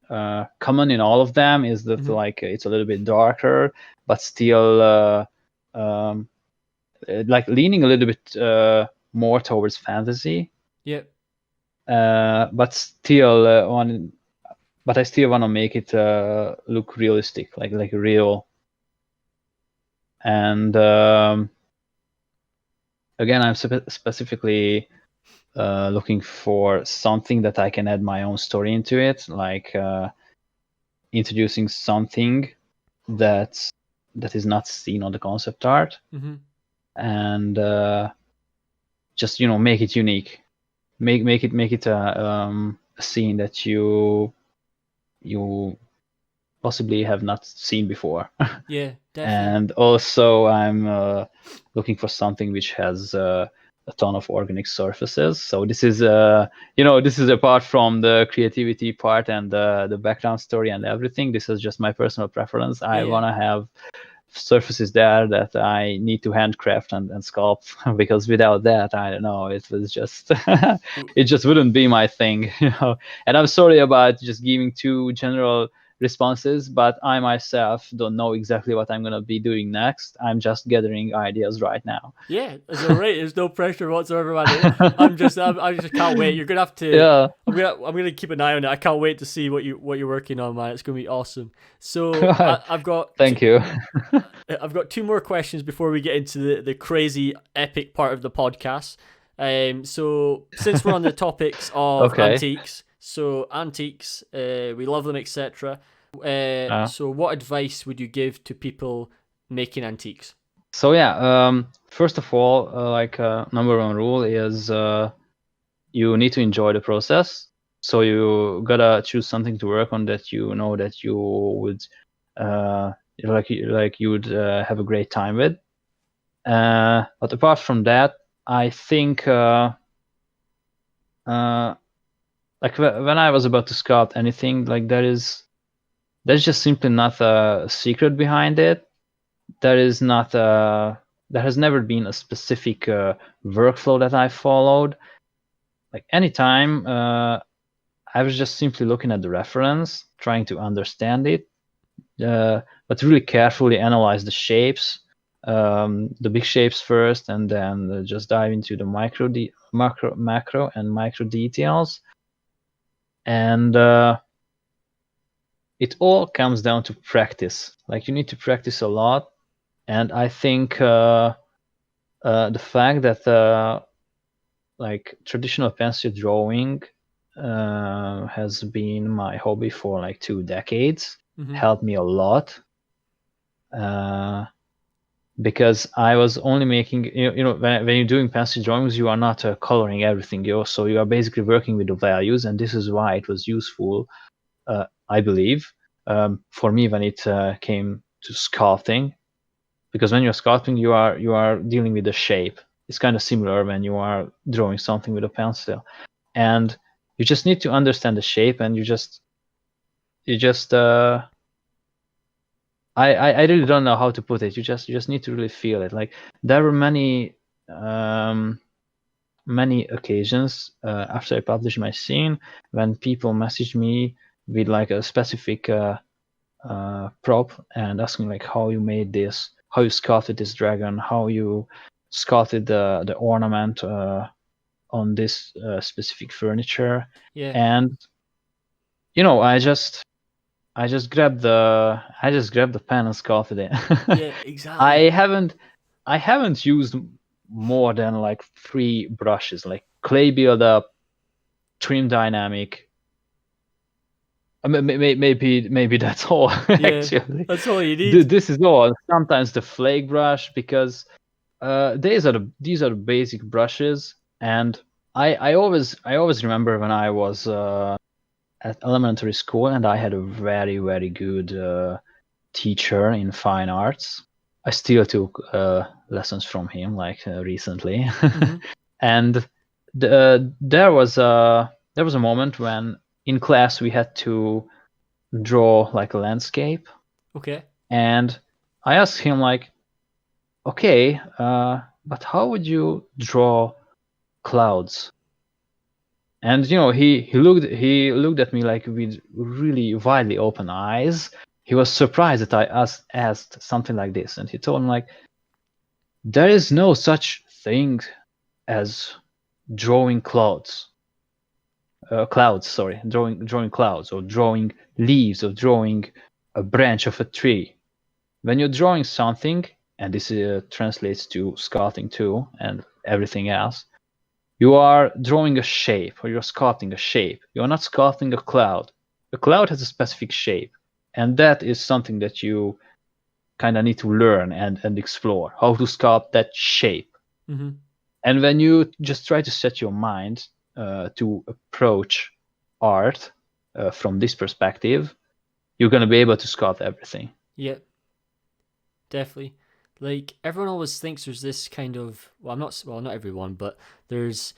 common in all of them is that Mhm. like it's a little bit darker, but still um, like leaning a little bit more towards fantasy. Yep. But still but I still want to make it look realistic, like real. And again, I'm specifically looking for something that I can add my own story into it, like introducing something that is not seen on the concept art, Mhm. and just make it unique, make it a scene that you possibly have not seen before. Yeah, definitely. And also I'm looking for something which has a ton of organic surfaces. So this is this is apart from the creativity part and the background story and everything. This is just my personal preference. Yeah, I yeah. want to have surfaces there that I need to handcraft and sculpt, because without that, I don't know, it was just W- it just wouldn't be my thing. And I'm sorry about just giving too general responses, but I myself don't know exactly what I'm gonna be doing next. I'm just gathering ideas right now. Yeah, it's all right. There's no pressure whatsoever, man. I just can't wait. You're gonna have to. Yeah. I'm gonna keep an eye on it. I can't wait to see what you're working on, man. It's gonna be awesome. So I've got Thank you. I've got two more questions before we get into the crazy epic part of the podcast. So since we're on the topics of Okay. antiques, we love them, etc. Uh, So what advice would you give to people making antiques? so yeah, first of all, like number one rule is you need to enjoy the process. So you gotta choose something to work on that you know that you would uh, like you would have a great time with. But apart from that, I think uh, like when I was about to sculpt anything, like there's just simply not a secret behind it. There is not there has never been a specific workflow that I followed. Like anytime I was just simply looking at the reference, trying to understand it, but really carefully analyze the shapes, the big shapes first, and then just dive into the macro and micro details. And it all comes down to practice. Like you need to practice a lot. And I think the fact that like traditional pencil drawing has been my hobby for like 2 decades Mm-hmm. helped me a lot, uh, because I was only making when you're doing pencil drawings you are not coloring everything, so you are basically working with the values, and this is why it was useful, I believe, for me when it came to sculpting, because when you're sculpting you are dealing with the shape. It's kind of similar when you are drawing something with a pencil, and you just need to understand the shape, and you just I really don't know how to put it. You just need to really feel it. Like there were um, many occasions after I published my scene when people messaged me with like a specific prop and asking like how you made this, how you sculpted this dragon, how you sculpted the ornament on this specific furniture. Yeah. And I just grabbed the pen and sculpted it. Yeah, I exactly. haven't I haven't used more than like 3 brushes, like clay buildup, trim dynamic. Maybe that's all Yeah, actually. that's all you need. This is all. Sometimes the flake brush, because these are the basic brushes, and I always remember when I was at elementary school, and I had a very very good teacher in fine arts. I still took lessons from him like recently, Mm-hmm. and there was a moment when in class we had to draw like a landscape, Okay. and I asked him like, okay, but how would you draw clouds? And he looked at me like with really widely open eyes. He was surprised that I asked something like this, and he told me like, there is no such thing as drawing clouds. Drawing clouds, or drawing leaves, or drawing a branch of a tree. When you're drawing something, and this translates to sculpting too, and everything else, you are drawing a shape, or you're sculpting a shape. You're not sculpting a cloud. A cloud has a specific shape, and that is something that you kind of need to learn and explore, how to sculpt that shape. Mm-hmm. And when you just try to set your mind to approach art from this perspective, you're going to be able to sculpt everything. Yeah, definitely. Like, everyone always thinks there's this kind of, not everyone, but there's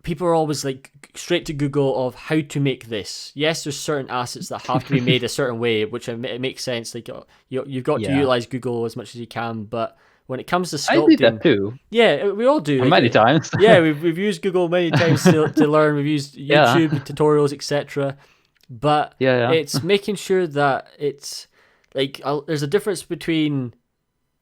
people are always like straight to Google of how to make this. Yes, there's certain assets that have to be made a certain way, which it makes sense. Like, you've got to utilize Google as much as you can, but when it comes to sculpting, I did that too. Yeah, we all do. Many times. Yeah, we've used Google many times to learn. We've used YouTube tutorials, etc. But it's making sure that it's like there's a difference between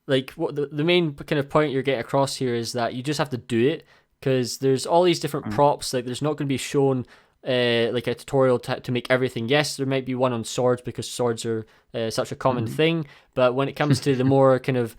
like what the main kind of point you're getting across here is that you just have to do it, because there's all these different props. Like, there's not going to be shown like a tutorial to make everything. Yes, there might be one on swords, because swords are such a common thing. But when it comes to the more kind of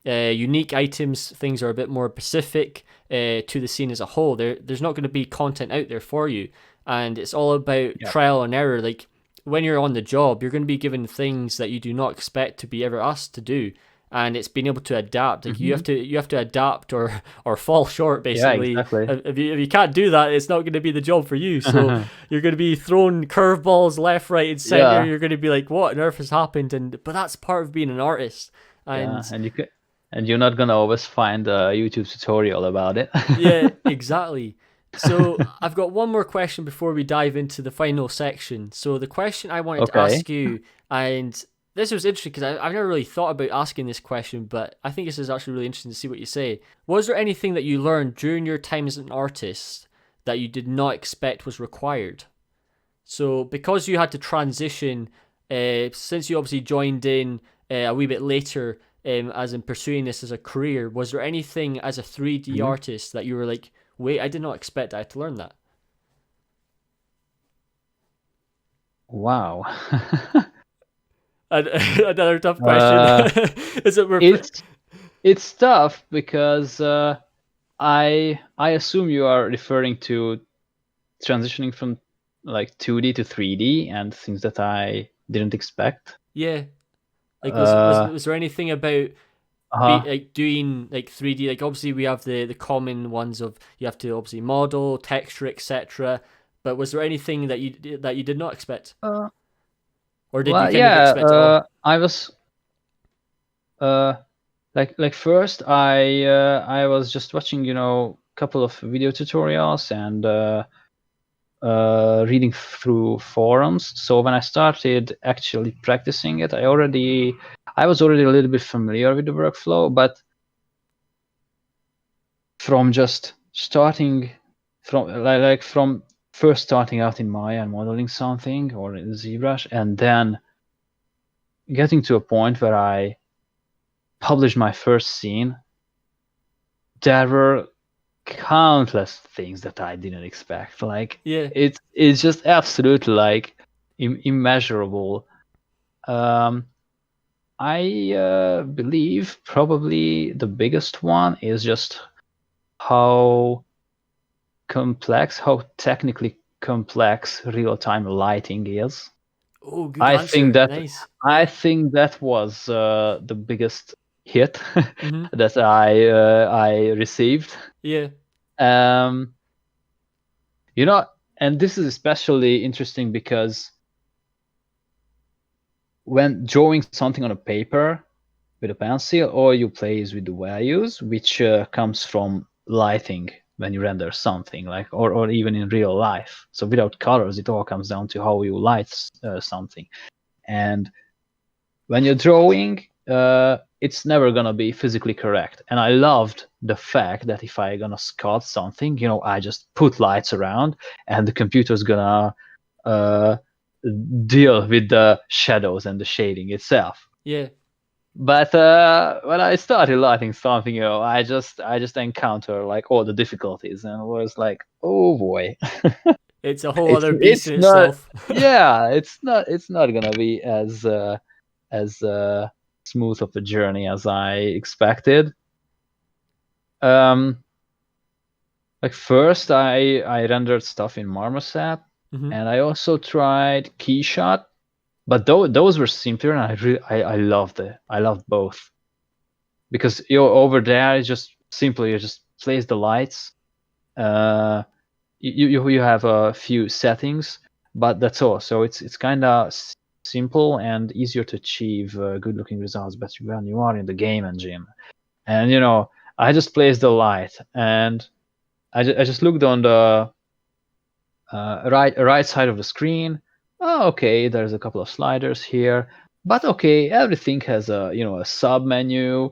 unique items, things are a bit more specific to the scene as a whole. There's not going to be content out there for you, and it's all about trial and error. Like, when you're on the job, you're going to be given things that you do not expect to be ever asked to do, and it's being able to adapt. Like, you have to adapt or fall short, basically. Yeah, exactly. If you can't do that, it's not going to be the job for you. So you're going to be thrown curveballs left, right, and center. You're going to be like, what on earth has happened? But that's part of being an artist. And you're not gonna always find a YouTube tutorial about it. Yeah, exactly. So I've got one more question before we dive into the final section. So the question I wanted to ask you, and this was interesting because I've never really thought about asking this question, but I think this is actually really interesting to see what you say. Was there anything that you learned during your time as an artist that you did not expect was required? So because you had to transition, since you obviously joined in a wee bit later, as in pursuing this as a career, was there anything as a 3D artist that you were like, wait, I did not expect I had to learn that? Wow. Another tough question. It's tough because I assume you are referring to transitioning from like 2D to 3D and things that I didn't expect. Yeah. Like, was there anything about like doing like 3D? Like, obviously we have the common ones of you have to obviously model, texture, etc. But was there anything that you did not expect, or did you kind of expect it all? I was like first I was just watching a couple of video tutorials and reading through forums. So when I started actually practicing it, I was already a little bit familiar with the workflow, but from just starting from first starting out in Maya and modeling something or in ZBrush, and then getting to a point where I published my first scene, there were countless things that I didn't expect. Like, it's just absolutely like immeasurable. I believe probably the biggest one is just how technically complex real-time lighting is. Oh, good answer. Nice. I think that was the biggest hit that I received. Yeah. And this is especially interesting because when drawing something on a paper with a pencil, all you play is with the values, which comes from lighting when you render something, like or even in real life. So without colors, it all comes down to how you light something. And when you're drawing, it's never gonna be physically correct. And I loved the fact that if I gonna sculpt something, I just put lights around, and the computer's gonna uh, deal with the shadows and the shading itself. Yeah. But when I started lighting something, I just encounter like all the difficulties, and was like, oh boy, It's a whole other beast it's in not. itself. Yeah, it's not gonna be as smooth of a journey as I expected. Um, like first I rendered stuff in Marmoset, Hmm. and I also tried Keyshot, but those were simpler, and I loved it. I loved both, because over there it's just simply you just place the lights. You have a few settings, but that's all. So it's kind of simple and easier to achieve good looking results, but when you are in the game engine. And I just placed the light, and I just looked on the right side of the screen. Oh, okay, there's a couple of sliders here, but okay, everything has a sub menu.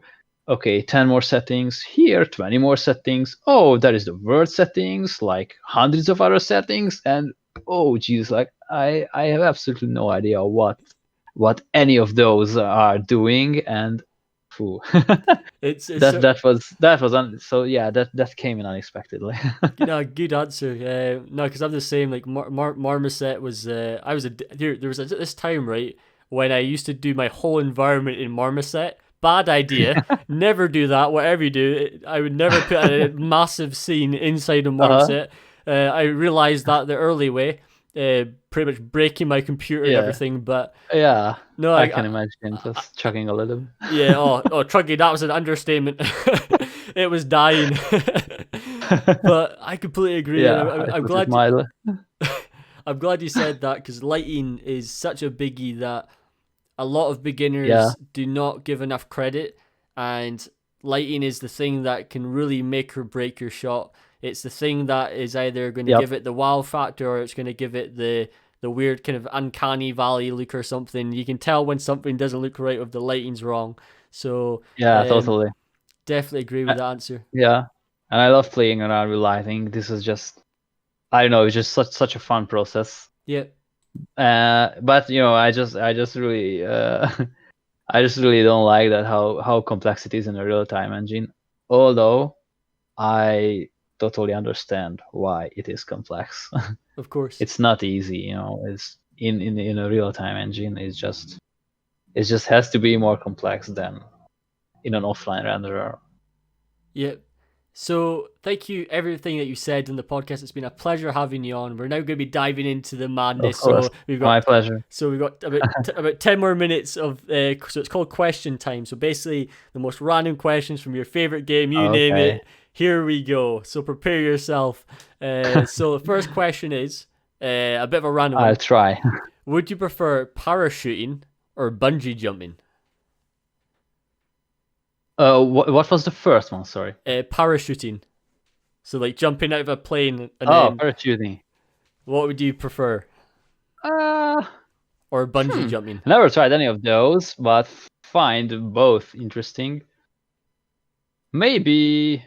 Okay, 10 more settings here, 20 more settings. Oh, there is the word settings, like hundreds of other settings, and oh geez, like I have absolutely no idea what any of those are doing, and phew. It's So yeah, that came in unexpectedly. no, good answer. No, because I'm the same. Like Marmoset was. I was there was this time, right, when I used to do my whole environment in Marmoset. Bad idea. Never do that. Whatever you do, I would never put a massive scene inside of Uh-huh. Marmoset. I realized that the early way, pretty much breaking my computer and Yeah. everything. But Yeah, no, I can imagine I just chugging a little. yeah. Oh, Truggy, that was an understatement. It was dying. But I completely agree, and Yeah, I I'm put it glad. mildly. I'm glad you said that, because lighting is such a biggie that a lot of Yeah, beginners do not give enough credit, and lighting is the thing that can really make or break your shot. It's the thing that is either going to yep, give it the wow factor, or it's going to give it the weird kind of uncanny valley look or something. You can tell when something doesn't look right if the lighting's wrong. So yeah, totally. definitely agree Uh, with the answer. Yeah, and I love playing around with lighting. This is just, I don't know, it's just such a fun process. Yeah, But I just really, I just really don't like that how complex it is in a real time engine. Although I totally understand why it is complex. of course. It's not easy. It's in a real time engine. It just has to be more complex than in an offline renderer. Yep. So thank you everything that you said in the podcast. It's been a pleasure having you on. We're now going to be diving into the Of madness. course, my pleasure. So we've got about 10 more minutes of so it's called question time. So basically the most random questions from your favorite game, you name Okay, it. Here we go. So prepare yourself. So the first question is a bit of a random I'll one. try. Would you prefer parachuting or bungee jumping? What was the first one? Sorry. Parachuting. So like jumping out of a plane, and Oh, then parachuting. what would you prefer? Uh, Or bungee jumping? I never tried any of those, but find both interesting. Maybe,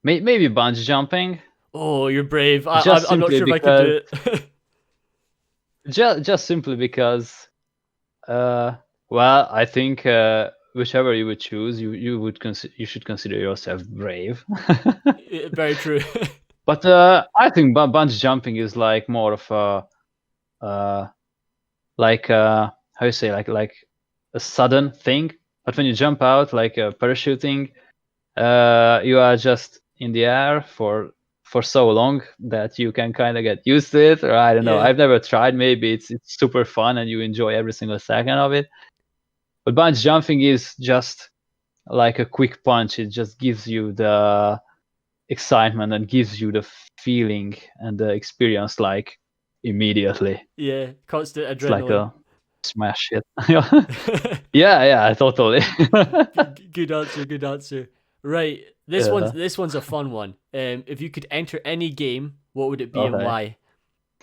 maybe bungee jumping, Oh, you're brave. just I'm not simply sure if I could because, do it. just simply because. Uh, well, I think whichever you would choose, you should consider yourself brave. Very true. But I think bungee jumping is like more of uh, like how you say, like a sudden thing. But when you jump out, like parachuting, you are just in the air for so long that you can kind of get used to it. Or I don't know. Yeah, I've never tried. Maybe it's super fun and you enjoy every single second of it. But bungee jumping is just like a quick punch. It just gives you the excitement and gives you the feeling and the experience like immediately. yeah. Constant It's like adrenaline. a smash hit. Yeah, totally. Good answer. Good answer. Right. This Yeah. one's a fun one. If you could enter any game, what would it be and Okay. why?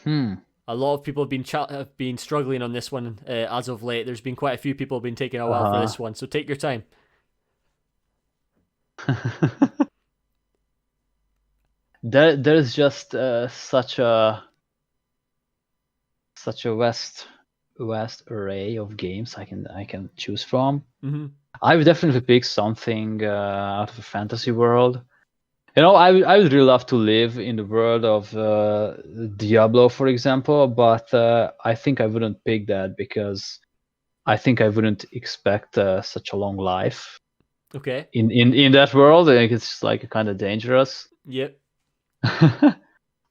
Hmm. A lot of people have been struggling on this one as of late. There's been quite a few people have been taking a while for this one, so take your time. There's just such a vast array of games I can choose from. Mm-hmm. I would definitely pick something out of a fantasy world. I would really love to live in the world of Diablo, for example, but I think I wouldn't pick that because I think I wouldn't expect such a long life. Okay. In that world. I think it's like kind of dangerous. Yep.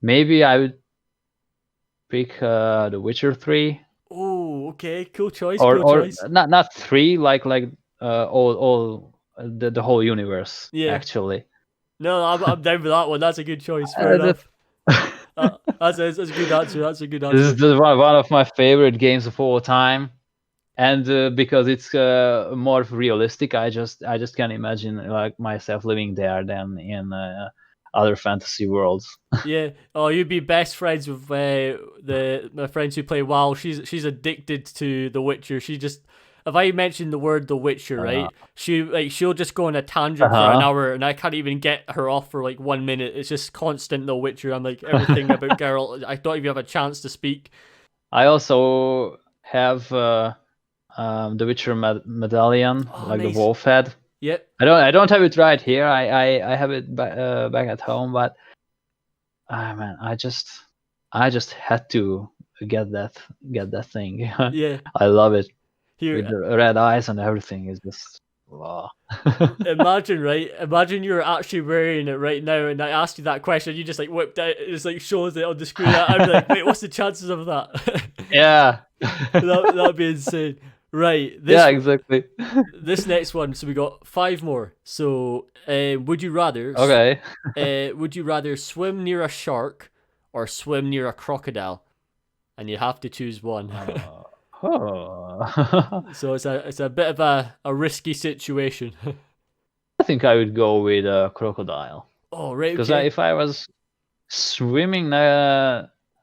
Maybe I would pick The Witcher 3. Oh, okay. Cool choice. Or Cool choice. not 3, like all the whole universe. Yeah. Actually. No, I'm down with that one. That's a good choice. Fair enough. That's a good answer. That's a good answer. This is one of my favorite games of all time, and because it's more realistic, I just can't imagine like myself living there than in other fantasy worlds. Yeah. Oh, you'd be best friends with my friends who play WoW. She's addicted to The Witcher. She just, if I mention the word The Witcher, right, she'll just go on a tangent for an hour, and I can't even get her off for like 1 minute. It's just constant The Witcher. I'm like, everything about Geralt. I don't even have a chance to speak. I also have the Witcher medallion, like nice. the wolf head. Yep. I don't have it right here. I have it back at home, but man, I just had to get that thing. Yeah. I love it. Here, with the red eyes and everything is just wow. Imagine, right? Imagine you're actually wearing it right now, and I asked you that question. You just like whipped out. It's like shows it on the screen. I'd be like, wait, what's the chances of that? Yeah. That'd be insane. Right. Yeah, exactly. This next one. So we got 5 more. So, would you rather? Okay. Would you rather swim near a shark or swim near a crocodile? And you have to choose one. So it's a bit of a risky situation. I think I would go with a crocodile. Oh, right. Because if I was swimming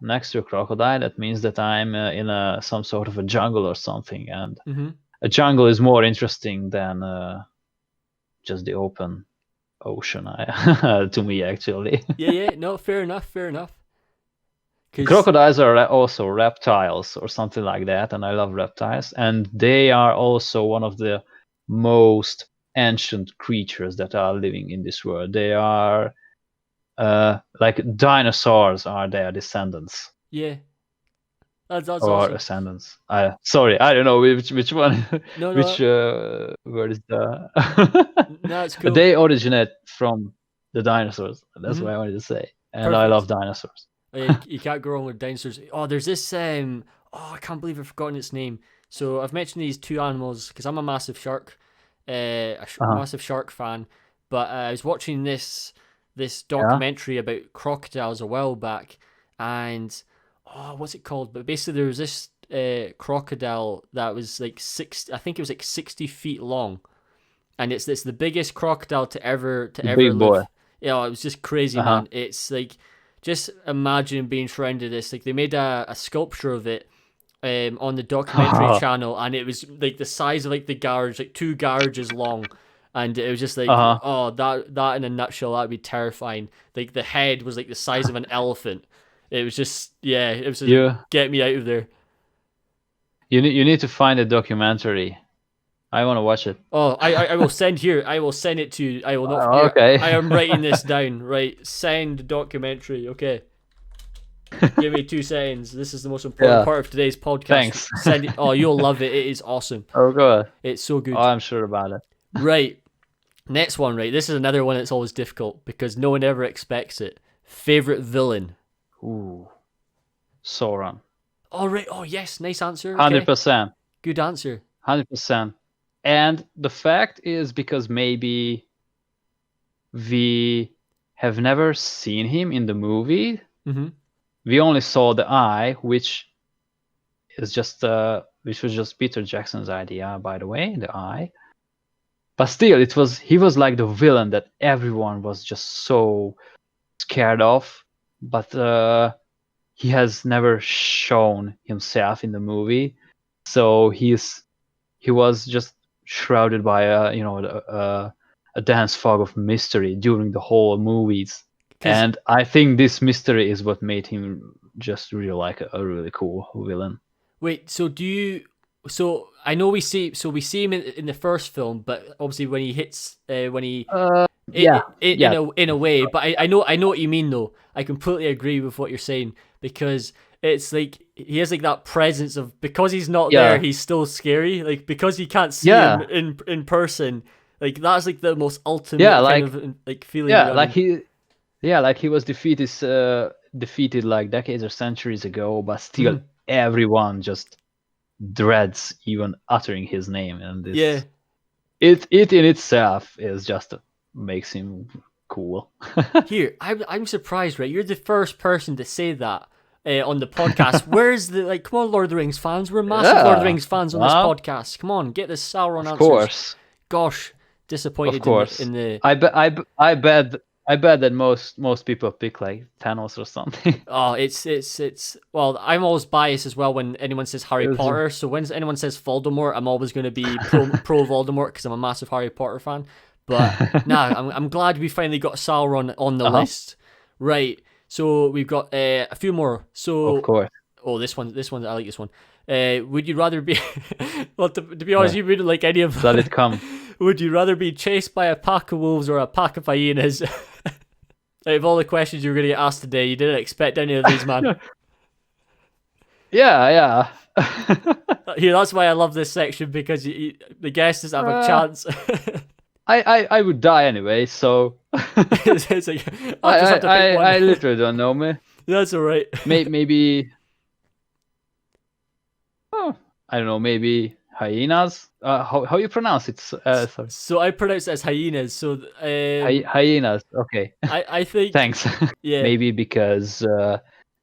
next to a crocodile, that means that I'm in some sort of a jungle or something, and a jungle is more interesting than just the open ocean. To me, actually. Yeah. No, fair enough. Fair enough. Crocodiles are also reptiles or something like that, and I love reptiles, and they are also one of the most ancient creatures that are living in this world. They are like dinosaurs are their descendants. Yeah, that's or awesome. ascendants. Sorry, I don't know which one. No. Which word is the? No, it's cool. They originate from the dinosaurs. That's what I wanted to say, and Perfect. I love dinosaurs. You can't go wrong with dinosaurs. Oh, there's this I can't believe I've forgotten its name. So I've mentioned these 2 animals because I'm a massive shark, massive shark fan. But I was watching this documentary about crocodiles a while back, and what's it called? But basically there was this crocodile that was like 60 feet long, and it's the biggest crocodile to ever big live. Boy. Yeah, it was just crazy, man. It's like, just imagine being surrounded this. Like, they made a sculpture of it on the documentary channel, and it was like the size of like the garage, like 2 garages long, and it was just like that in a nutshell, that'd be terrifying. Like, the head was like the size of an elephant. It was just get me out of there. You need to find a documentary. I want to watch it. Oh, I will send here. I will send it to you. I will not. Okay. I am writing this down. Right, send documentary. Okay. Give me 2 seconds. This is the most important part of today's podcast. Thanks. Send it. Oh, you'll love it. It is awesome. Oh, good. It's so good. Oh, I'm sure about it. Right. Next one. Right. This is another one that's always difficult because no one ever expects it. Favorite villain. Ooh. Sauron. Oh, right. Oh, yes. Nice answer. 100%. Good answer. 100%. And the fact is because maybe we have never seen him in the movie. Mm-hmm. We only saw the eye, which was just Peter Jackson's idea, by the way, the eye. But still, he was like the villain that everyone was just so scared of. But he has never shown himself in the movie, so he was just shrouded by a dense fog of mystery during the whole movies. 'Cause And I think this mystery is what made him just really like a really cool villain. wait, so do you? So I know we see him in the first film, but obviously when he hits when he Yeah, yeah, in a way, but I know what you mean though. I completely agree with what you're saying because it's like he has like that presence of, because he's not yeah, there, he's still scary. Like because you can't see him yeah, in person, like that's like the most yeah. ultimate kind Like of like feeling yeah, around him. like he was defeated like decades or centuries ago, but still Mhm. everyone just dreads even uttering his name, and Yeah. this it in itself is just makes him cool. Here, I'm surprised, right? You're the first person to say that on the podcast. Where's the, like? Come on, Lord of the Rings fans. We're massive Lord of the Yeah, Rings fans on this well, podcast. Come on, get the Sauron of answers. course, Gosh, of disappointed course. in the. I bet that most people pick like Thanos or something. Oh, it's. Well, I'm always biased as well when anyone says Harry It's- Potter. So when anyone says Voldemort, I'm always going to be pro Voldemort because I'm a massive Harry Potter fan. But nah, I'm glad we finally got Sauron on the uh-huh, list. Right. So we've got a few more. of So course. oh, this one, I like this one. Would you rather be? Well, to be honest, Well, you wouldn't like any of. let it come. Would you rather be chased by a pack of wolves or a pack of hyenas? Out of all the questions you were going to get asked today, you didn't expect any of these, man. Yeah. Here, that's why I love this section because the guests just have a Uh, chance. I would die anyway, so It's like, I'll just have to pick one. I literally don't know me. That's all right. Maybe oh, I don't know, maybe hyenas. How you pronounce it? Sorry. So I pronounce it as hyenas. So Hyenas. Okay. I think Thanks. yeah. Maybe because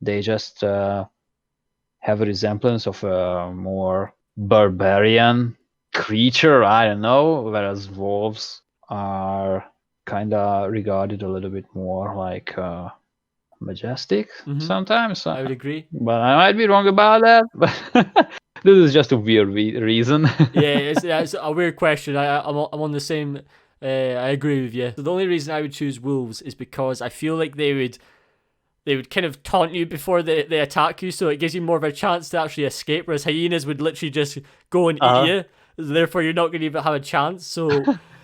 they just have a resemblance of a more barbarian creature. I don't know. Whereas wolves are kind of regarded a little bit more like majestic sometimes. I would agree. But I might be wrong about that. But this is just a weird reason. Yeah, it's a weird question. I'm on the same. I agree with you. So the only reason I would choose wolves is because I feel like they would kind of taunt you before they attack you, so it gives you more of a chance to actually escape. Whereas hyenas would literally just go and eat you, therefore you're not going to even have a chance. So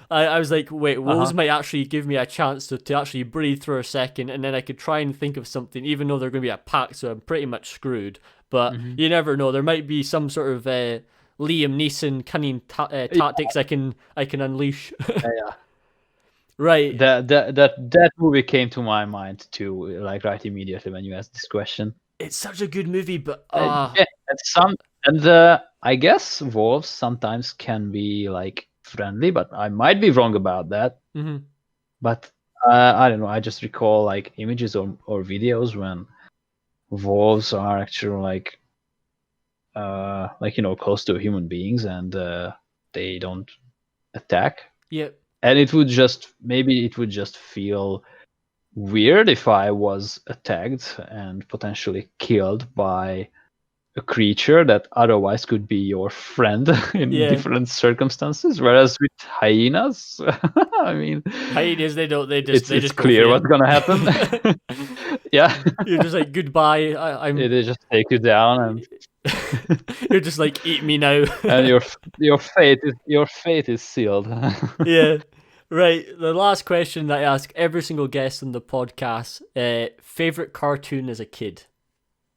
I was like, wait, wolves might actually give me a chance to actually breathe for a second, and then I could try and think of something, even though they're going to be a pack, so I'm pretty much screwed. But you never know. There might be some sort of Liam Neeson cunning tactics I can unleash. Yeah. Right. That movie came to my mind too, like right immediately when you asked this question. It's such a good movie, but Yeah, I guess wolves sometimes can be like friendly, but I might be wrong about that. But I don't know. I just recall like images or videos when wolves are actually like close to human beings and they don't attack. Yep. And it would just feel weird if I was attacked and potentially killed by a creature that otherwise could be your friend in different circumstances. Whereas with hyenas, I mean, hyenas they it's just clear what's gonna happen. Yeah, you're just like goodbye. they just take you down and you're just like eat me now. and your fate is sealed. Yeah. Right. The last question that I ask every single guest on the podcast: favorite cartoon as a kid?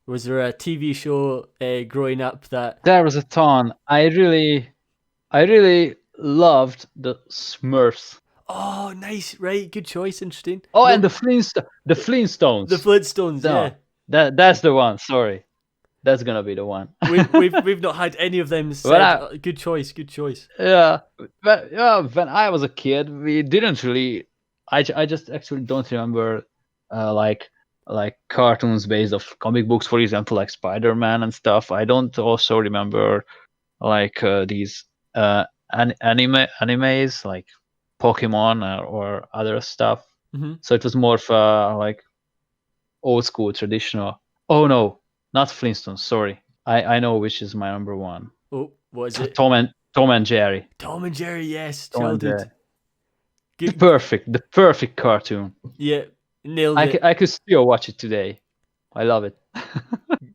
Was there a TV show growing up that? There was a ton. I really loved the Smurfs. Oh, nice. Right. Good choice. Interesting. Oh, and the Flintstones. The Flintstones. No, Yeah. that's the one. Sorry, that's gonna be the one. we've not had any of them said. Good choice. Good choice. Yeah, but when I was a kid, we didn't really. I just actually don't remember, like cartoons based off comic books, for example, like Spider-Man and stuff. I don't also remember like these animes like Pokemon or other stuff. So it was more of like old school traditional Oh no, not Flintstones. Sorry, I know which is my number one. Oh, what is it? Tom and Jerry. Tom and Jerry, yes, Tom and childhood. Jerry. The perfect cartoon. Yeah, nailed it. I could still watch it today. I love it.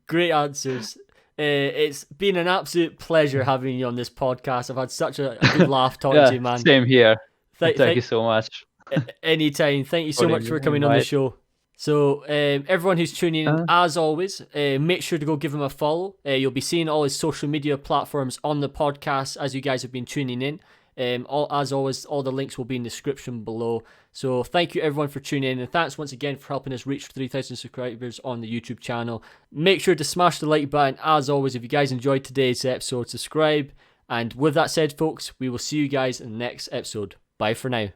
Great answers. It's been an absolute pleasure having you on this podcast. I've had such a good laugh talking to you, man. Same here. Thank you so much. Anytime. Thank you so much for coming on the show. So, everyone who's tuning in, as always, make sure to go give him a follow. You'll be seeing all his social media platforms on the podcast as you guys have been tuning in. As always, all the links will be in the description below. So thank you everyone for tuning in, and thanks once again for helping us reach 3,000 subscribers on the YouTube channel. Make sure to smash the like button. As always, if you guys enjoyed today's episode, subscribe. And with that said, folks, we will see you guys in the next episode. Bye for now.